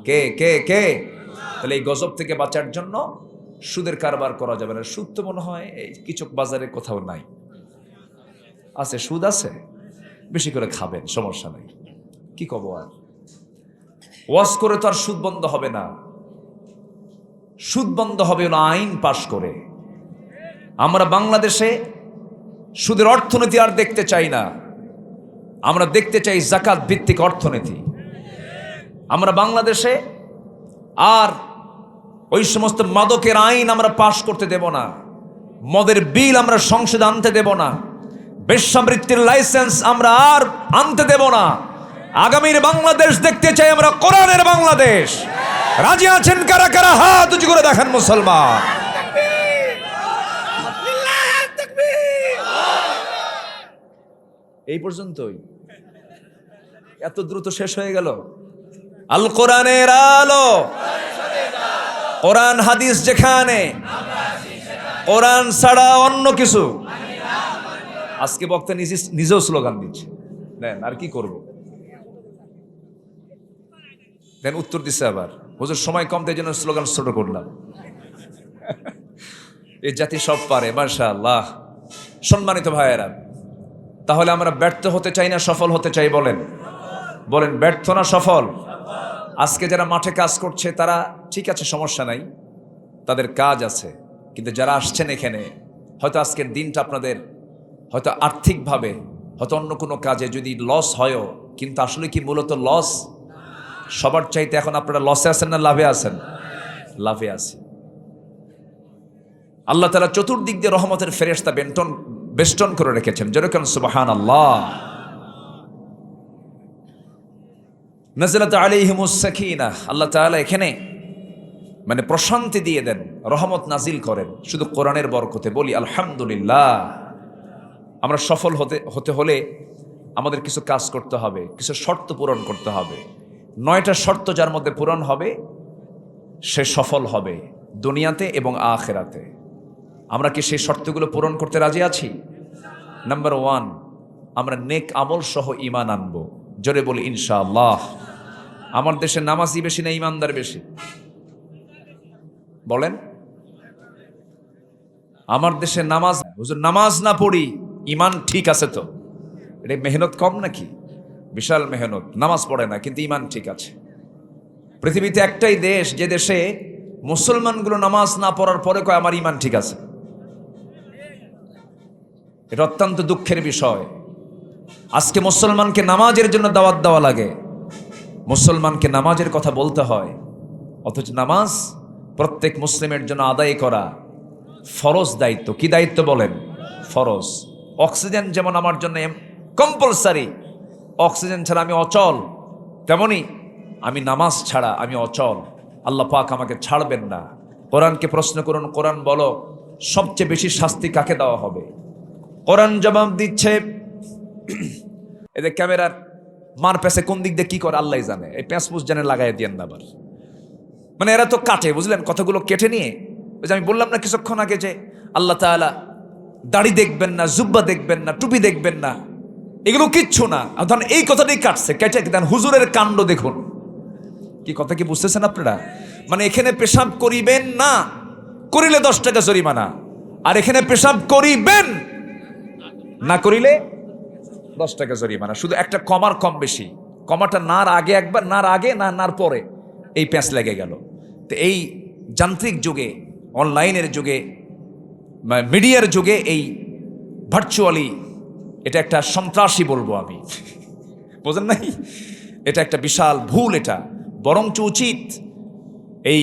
কে কে কে? তাহলে এই গজব থেকে বাঁচার জন্য সুদের কারবার করা যাবে না। সুদ তো মনে হয় এই কিছু বাজারে কোথাও নাই, আছে সুদ আছে, বেশি করে খাবেন, সমস্যা নেই। কি কব আর, ওয়াজ করে তো আর সুদ বন্ধ হবে না। সুদ বন্ধ হবে না আইন পাশ করে। আমরা বাংলাদেশে সুদের অর্থনীতি আর দেখতে চাই না, আমরা দেখতে চাই যাকাত ভিত্তিক অর্থনীতি। আমরা বাংলাদেশে আর ওই সমস্ত মাদকের আইন আমরা পাশ করতে দেব না, মদের বিল আমরা সংসদে আনতে দেব না, বেশ্যাবৃত্তির লাইসেন্স আমরা আর আনতে দেব না। আগামীর বাংলাদেশ দেখতে চাই আমরা, কোরআনের বাংলাদেশ। রাজি আছেন কারা কারা? হাত উঁচু করে দেখান মুসলমান। এই পর্যন্তই, এত দ্রুত শেষ হয়ে গেল। আল কোরআনের আলো, কোরআন হাদিস যেখানে, কোরআন ছাড়া অন্য কিছু। আজকে বক্তা নিজেও স্লোগান দিচ্ছে, দেন আর কি করব? দেন উত্তর দিচ্ছে আবার, হুজুর সময় কম, তাই জন্য স্লোগান ছোট করলাম। এই জাতি সব পারে, মাশাআল্লাহ। সম্মানিত ভাইয়েরা, তাহলে আমরা ব্যর্থ হতে চাই না সফল হতে চাই? বলেন বলেন, ব্যর্থ না সফল? আজকে যারা মাঠে কাজ করছে তারা ঠিক আছে, সমস্যা নাই, তাদের কাজ আছে। কিন্তু যারা আসছেন এখানে, হয়তো আজকের দিনটা আপনাদের হয়তো আর্থিকভাবে, হয়তো অন্য কোনো কাজে যদি লস হয়ও, কিন্তু আসলে কি মূলত লস? সবার চাইতে এখন আপনারা লসে আছেন না লাভে আছেন? লাভে আছে। আল্লাহ তাআলা চতুর্দিক দিয়ে রহমতের ফেরেশতা বেষ্টন করে রেখেছেন। যেরকম সুবহানাল্লাহ। নাযালাত আলাইহিমুস সাকিনাহ, আল্লাহ তাআলা এখানে মানে প্রশান্তি দিয়ে দেন, রহমত নাজিল করেন শুধু কোরআনের বরকতে। বলি আলহামদুলিল্লাহ। আমরা সফল হতে হলে আমাদের কিছু কাজ করতে হবে, কিছু শর্ত পূরণ করতে হবে। 9টা শর্ত যার মধ্যে পূরণ হবে সে সফল হবে দুনিয়াতে এবং আখিরাতে। আমরা কি সেই শর্তগুলো পূরণ করতে রাজি আছি? নাম্বার 1, আমরা নেক আমল সহ ঈমান আনবো। জোরে বলি ইনশাআল্লাহ। আমার দেশে নামাজি বেশি না ঈমানদার বেশি? বলেন। আমার দেশে নামাজ, হুজুর নামাজ না পড়ি ঈমান ঠিক আছে তো? এটা মেহনত কম নাকি? বিশাল মেহনত, নামাজ পড়ে না কিন্তু ঈমান ঠিক আছে। পৃথিবীতে একটাই দেশ যে দেশে মুসলমানগুলো নামাজ না পড়ার পরে কয় আমার ঈমান ঠিক আছে। এটা অত্যন্ত দুঃখের বিষয়। আজকে মুসলমানকে নামাজের জন্য দাওয়াত দেওয়া লাগে, মুসলমানকে নামাজের কথা বলতে হয়, অথচ নামাজ প্রত্যেক মুসলিমের জন্য আদায় করা ফরজ দায়িত্ব। কি দায়িত্ব বলেন? ফরজ। অক্সিজেন যেমন আমার জন্য কম্পালসারি, অক্সিজেন ছাড়া আমি অচল, তেমনি আমি নামাজ ছাড়া আমি অচল। আল্লাহ পাক আমাকে ছাড়বেন না। কোরআনকে প্রশ্ন করুন, কোরআন বলো সবচেয়ে বেশি শাস্তি কাকে দেওয়া হবে? কোরআন জবাব দিচ্ছে, এদের ক্যামেরার মার পেছে কোন দিক দিয়ে কি করে আল্লাহ জানে, এই প্যাঁচপুস জানে লাগাই দিয়েন না আবার। মানে এরা তো কাটে, বুঝলেন, কথাগুলো কেটে নিয়ে। ওই যে আমি বললাম না কিছুক্ষণ আগে যে আল্লাহ তাআলা দাড়ি দেখবেন না, জুব্বা দেখবেন না, টুপি দেখবেন না, এগুলো কিচ্ছু না। ধরেন এই কথাটাই কাটছে, কেটে দেন হুজুরের কাণ্ড দেখুন। কি কথা কি বুঝতেছেন আপনারা? মানে এখানে পেশাব করিবেন না, করিলে 10 টাকা জরিমানা, আর এখানে পেশাব করিবেন না করিলে 10 টাকা জরিমানা। শুধু একটা কমার কম বেশি, কমাটা নার আগে একবার, নার আগে না নার পরে, এই প্যাঁচ লেগে গেল। তো এই যান্ত্রিক যুগে, অনলাইনের যুগে, মিডিয়ার যুগে, এই ভার্চুয়ালি এটা একটা সন্ত্রাসী বলবো আমি, বোঝেন নাই? এটা একটা বিশাল ভুল। এটা বরঞ্চ উচিত এই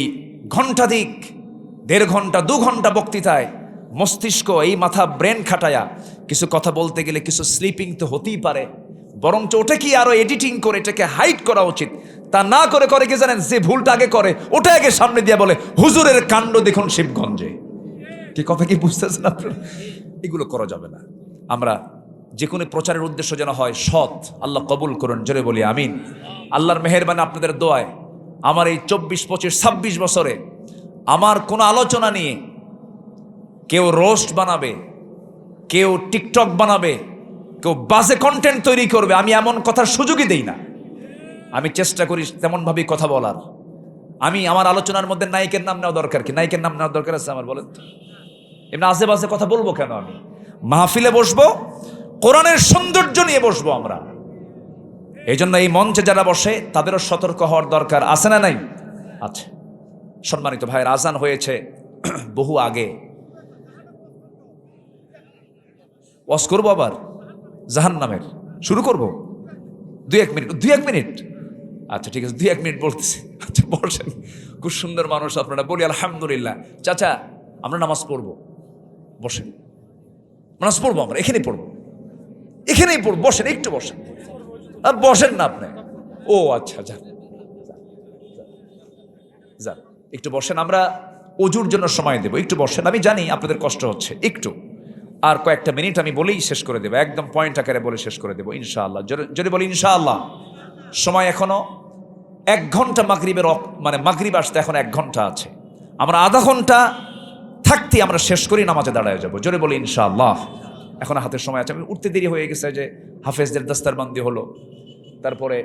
ঘণ্টাধিক 1.5 ঘন্টা 2 ঘন্টা বক্তৃতায় মস্তিষ্ক, এই মাথা, ব্রেন খাটায়া কিছু কথা বলতে গেলে কিছু স্লিপিং তো হতেই পারে, বরঞ্চ ওটা কি আরো এডিটিং করে এটাকে হাইড করা উচিত। তা না করে করে কি জানেন, যে ভুলটা আগে করে ওটা আগে সামনে দিয়ে বলে হুজুরের কাণ্ড দেখুন শিবগঞ্জে। কি কথা কি বুঝতেছেন আপনারা? এগুলো করা যাবে না। আমরা যে কোনো প্রচারের উদ্দেশ্য যেন হয় সৎ। আল্লাহ কবুল করুন, জোরে বলি আমিন। আল্লাহর মেহেরবানি, আপনাদের দোয়ায় আমার এই 24, 25, 26 বছরে আমার কোনো আলোচনা নিয়ে কেউ রোস্ট বানাবে, কেউ টিকটক বানাবে, কেউ বাজে কন্টেন্ট তৈরি করবে, আমি এমন কথার সুযোগই দেই না। আমি চেষ্টা করি তেমনভাবেই কথা বলার। আমি আমার আলোচনার মধ্যে নায়িকের নাম নেওয়া দরকার কি? নায়িকের নাম নেওয়ার দরকার আছে আমার? বলেন তো। এমনি আজে বাজে কথা বলবো কেন? আমি মাহফিলে বসবো, কোরআনের সৌন্দর্য নিয়ে বসবো আমরা। এই জন্য এই মঞ্চে যারা বসে তাদেরও সতর্ক হওয়ার দরকার আছে না নাই? আছে। সম্মানিত ভাইয়ের, আজান হয়েছে বহু আগে। ওয়াজ করবো আবার জাহান্নামের, শুরু করব 2-1 মিনিট, 2-1 মিনিট। আচ্ছা ঠিক আছে, 2-1 মিনিট বলতেছি। আচ্ছা বসেন, খুব সুন্দর মানুষ আপনারা, বলি আলহামদুলিল্লাহ। চাচা আমরা নামাজ পড়বো, বসেন। নামাজ পড়বো আমরা, এখানেই পড়বো, এখানেই পড়বো, বসেন, একটু বসেন। আর বসেন না আপনি? ও আচ্ছা, যান যান, একটু বসেন। আমরা অজুর জন্য সময় দেবো, একটু বসেন। আমি জানি আপনাদের কষ্ট হচ্ছে একটু, আর কয়েকটা মিনিট আমি বলেই শেষ করে দেবো, একদম পয়েন্ট আকারে বলে শেষ করে দেবো ইনশাআল্লাহ। যদি বলি ইনশাআল্লাহ। সময় এখনো 1 ঘন্টা, মাগরিবের মানে মাগরিব আসতে এখন 1 ঘন্টা আছে। আমরা আধা ঘন্টা থাকতে আমরা শেষ করি, নামাজে দাঁড়ায় যাবো। জোরে বলি ইনশাআল্লাহ। এখন হাতের সময় আছে, আমি উঠতে দেরি হয়ে গেছে, যে হাফেজদের দস্তারবন্দি হলো, তারপরে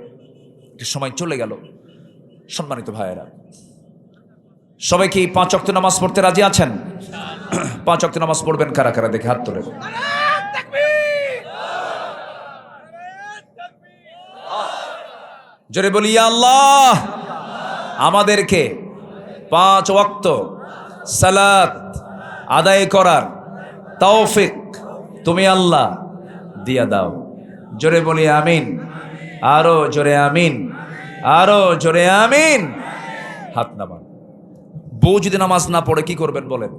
সময় চলে গেল। সম্মানিত ভাইয়েরা, সবাই কি 5 ওয়াক্ত নামাজ পড়তে রাজি আছেন? 5 ওয়াক্ত নামাজ পড়বেন কারা কারা? দেখে হাত তোলেন। জোরে বলি ইয়া আল্লাহ, আমাদেরকে 5 ওয়াক্ত সালাত আদায় করার তৌফিক তুমি আল্লাহ দিয়া দাও। জোরে বলি আমিন, আরো জোরে আমিন, আরো জোরে আমিন। হাত নামান। বউ যদি নামাজ না পড়ে কি করবেন বলেন?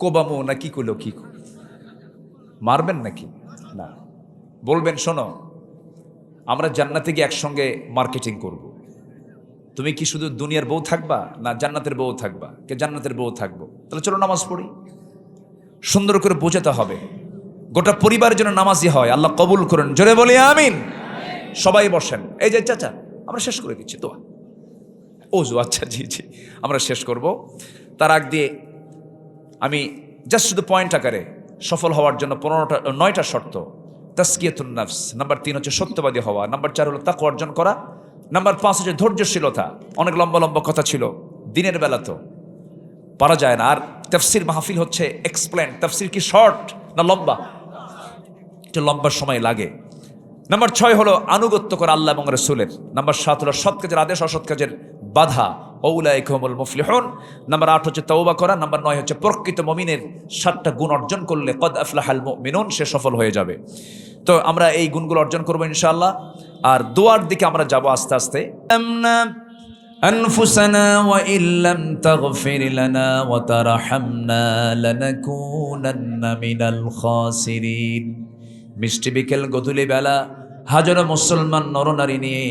কোবামো না কি করলো, কি মারবেন নাকি? না, বলবেন শোনো আমরা জান্নাতে গিয়ে একসঙ্গে মার্কেটিং করব। তুমি কি শুধু দুনিয়ার বউ থাকবা, না জান্নাতের বউ থাকবা? কে জান্নাতের বউ থাকবো? তাহলে চলো নামাজ পড়ি। সুন্দর করে বোঝাতে হবে, গোটা পরিবারের জন্য নামাজি হয়। আল্লাহ কবুল করুন, জোরে বলি আমিন। সবাই বসেন। এই যে চাচা, আমরা শেষ করে দিচ্ছি তো। ওজু, আচ্ছা জি জি, আমরা শেষ করব। তার আগ দিয়ে আমি জাস্ট শুধু পয়েন্ট আকারে সফল হওয়ার জন্য 9টা শর্ত। তাসকিয়াতুন নাফস, নাম্বার 3 হচ্ছে সত্যবাদী হওয়া, নাম্বার 4 হলো তাকওয়া অর্জন করা, নাম্বার 5 হচ্ছে ধৈর্যশীলতা। অনেক লম্বা লম্বা কথা ছিল, দিনের বেলা তো পারা যায় না। আর তাফসির মাহফিল হচ্ছে এক্সপ্লেন। তাফসির কি শর্ট না লম্বা? একটু লম্বা সময় লাগে। নাম্বার 6 হলো আনুগত্য করা আল্লাহ এবং রাসূলের। নাম্বার 7 হলো সৎ কাজের আদেশ, অসৎ কাজের বাধা। উলাইকা হুমুল মুফলিহুন। নাম্বার 8 হচ্ছে তওবা করা। নাম্বার 9 হচ্ছে প্রকৃত মুমিনের 7টা গুণ অর্জন করলে কদ আফলাহাল মুমিনুন, সে সফল হয়ে যাবে। তো আমরা এই গুণগুলো অর্জন করবো ইনশাআল্লাহ। আর দোয়ার দিকে আমরা যাব আস্তে আস্তে। أنفسنا وإن لم تغفر لنا وترحمنا لنكونن من الخاسرين মিষ্টি বিকেল গধূলি বেলা হাজারো মুসলমান নরনারী নিয়ে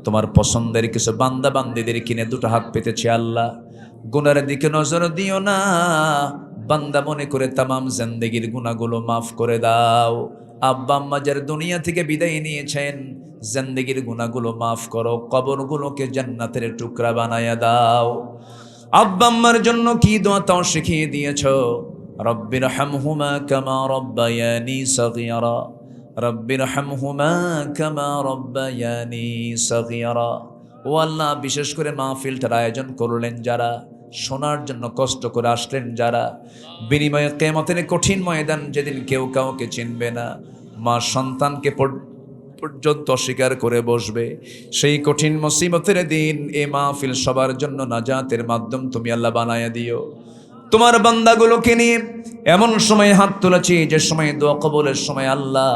তোমার পছন্দের কিছু বান্দা বান্দিদের কিনে দুটো হাত পেতেছে আল্লাহ। গুনার দিকে নজর দিও না, বান্দা মনে করে তামাম জিন্দেগির গুনাহগুলো মাফ করে দাও। আব্বা আম্মা যারা দুনিয়া থেকে বিদায় নিয়েছেন, জিন্দেগির গুনাহগুলো মাফ করো, কবরগুলোকে জান্নাতের টুকরা বানায়া দাও। আব্বা আম্মার জন্য কি দোয়া তাও শিখিয়ে দিয়েছো, রব্বির হামহুমা কামা রব্বায়ানি সগীরা, রব্বির হামহুমা কামা রব্বায়ানি সগীরা। ও আল্লাহ, বিশেষ করে মাহফিলটার আয়োজন করলেন যারা, শোনার জন্য কষ্ট করে আসলেন যারা, বিনিময়ে কিয়ামতের কঠিন ময়দান যেদিন কেউ কাউকে চিনবে না, মা সন্তানকে পর্যন্ত অস্বীকার করে বসবে, সেই কঠিন মুসিবতের দিন এ মাহফিল সবার জন্য নাজাতের মাধ্যম তুমি আল্লাহ বানায়া দিও। তোমার বান্দাগুলোকে নিয়ে এমন সময় হাত তুলেছি যে সময় দোয়া কবুলের সময় আল্লাহ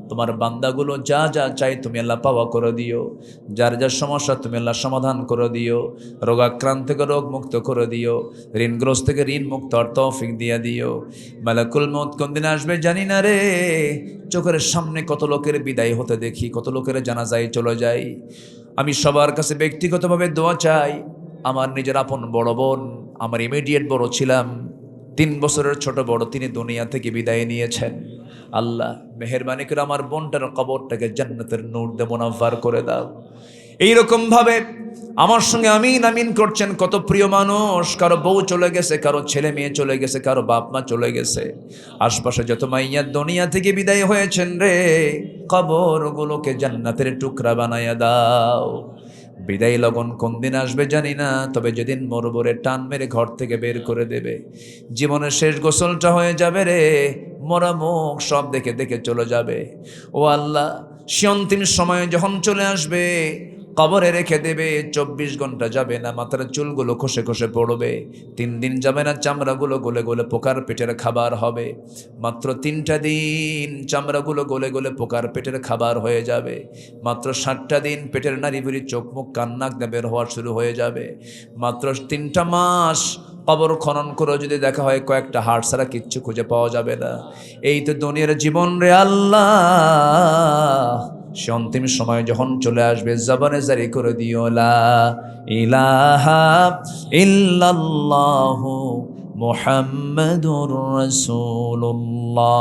তোমার বান্দাগুলো যা যা চাই তুমি আল্লাহ পাওয়া করে দিও, যার যার সমস্যা তুমি আল্লাহ সমাধান করে দিও, রোগাক্রান্ত থেকে রোগ মুক্ত করে দিও, ঋণগ্রস্ত থেকে ঋণ মুক্ত আর তৌফিক দিয়ে দিও। মালাকুল মউত কোন দিন আসবে জানি না রে, চোখের সামনে কত লোকের বিদায় হতে দেখি, কত লোকের জানাজায় চলে যাই। আমি সবার কাছে ব্যক্তিগতভাবে দোয়া চাই, আমার নিজের আপন বড় বোন, আমার ইমিডিয়েট বড় ছিলাম, 3 বছরের ছোট বড়, তিনি দুনিয়া থেকে বিদায় নিয়েছেন। আল্লাহ মেহেরবানি করে আমার বোনটার কবরটাকে জান্নাতের নূর দিয়ে মুনাফফার করে দাও। এইরকম ভাবে আমার সঙ্গে আমিন আমিন করছেন কত প্রিয় মানুষ, কারো বউ চলে গেছে, কারো ছেলে মেয়ে চলে গেছে, কারো বাপ মা চলে গেছে, আশপাশে যত মাইয়া দুনিয়া থেকে বিদায় হয়েছেন রে, কবরগুলোকে জান্নাতের টুকরা বানায়া দাও। বিদায় লগন কোন দিন আসবে জানি না, তবে যেদিন মরবরে টান মেরে ঘর থেকে বের করে দেবে, জীবনের শেষ গোসলটা হয়ে যাবে রে, মরা মুখ সব দেখে দেখে চলে যাবে। ও আল্লাহ, সে অন্তিম সময়ে যখন চলে আসবে, কবরে রেখে দেবে, 24 ঘন্টা যাবে না, মাথার চুলগুলো খসে খসে পড়বে, 3 দিন যাবে না, চামড়াগুলো গলে গলে পোকার পেটের খাবার হবে। মাত্র 3টা দিন চামড়াগুলো গলে গলে পোকার পেটের খাবার হয়ে যাবে। মাত্র 7টা দিন পেটের নাড়িভুড়ি চোখ মুখ কান্নাক বের হওয়া শুরু হয়ে যাবে। মাত্র 3টা মাস কবর খনন করে যদি দেখা হয় কয়েকটা হাড় ছাড়া কিচ্ছু খুঁজে পাওয়া যাবে না। এই তো দুনিয়ার জীবন রে আল্লাহ। সে অন্তিম সময় যখন চলে আসবে, জবানে জারি করে দিও লা ইলাহা ইল্লাল্লাহু মুহাম্মাদুর রাসূলুল্লাহ।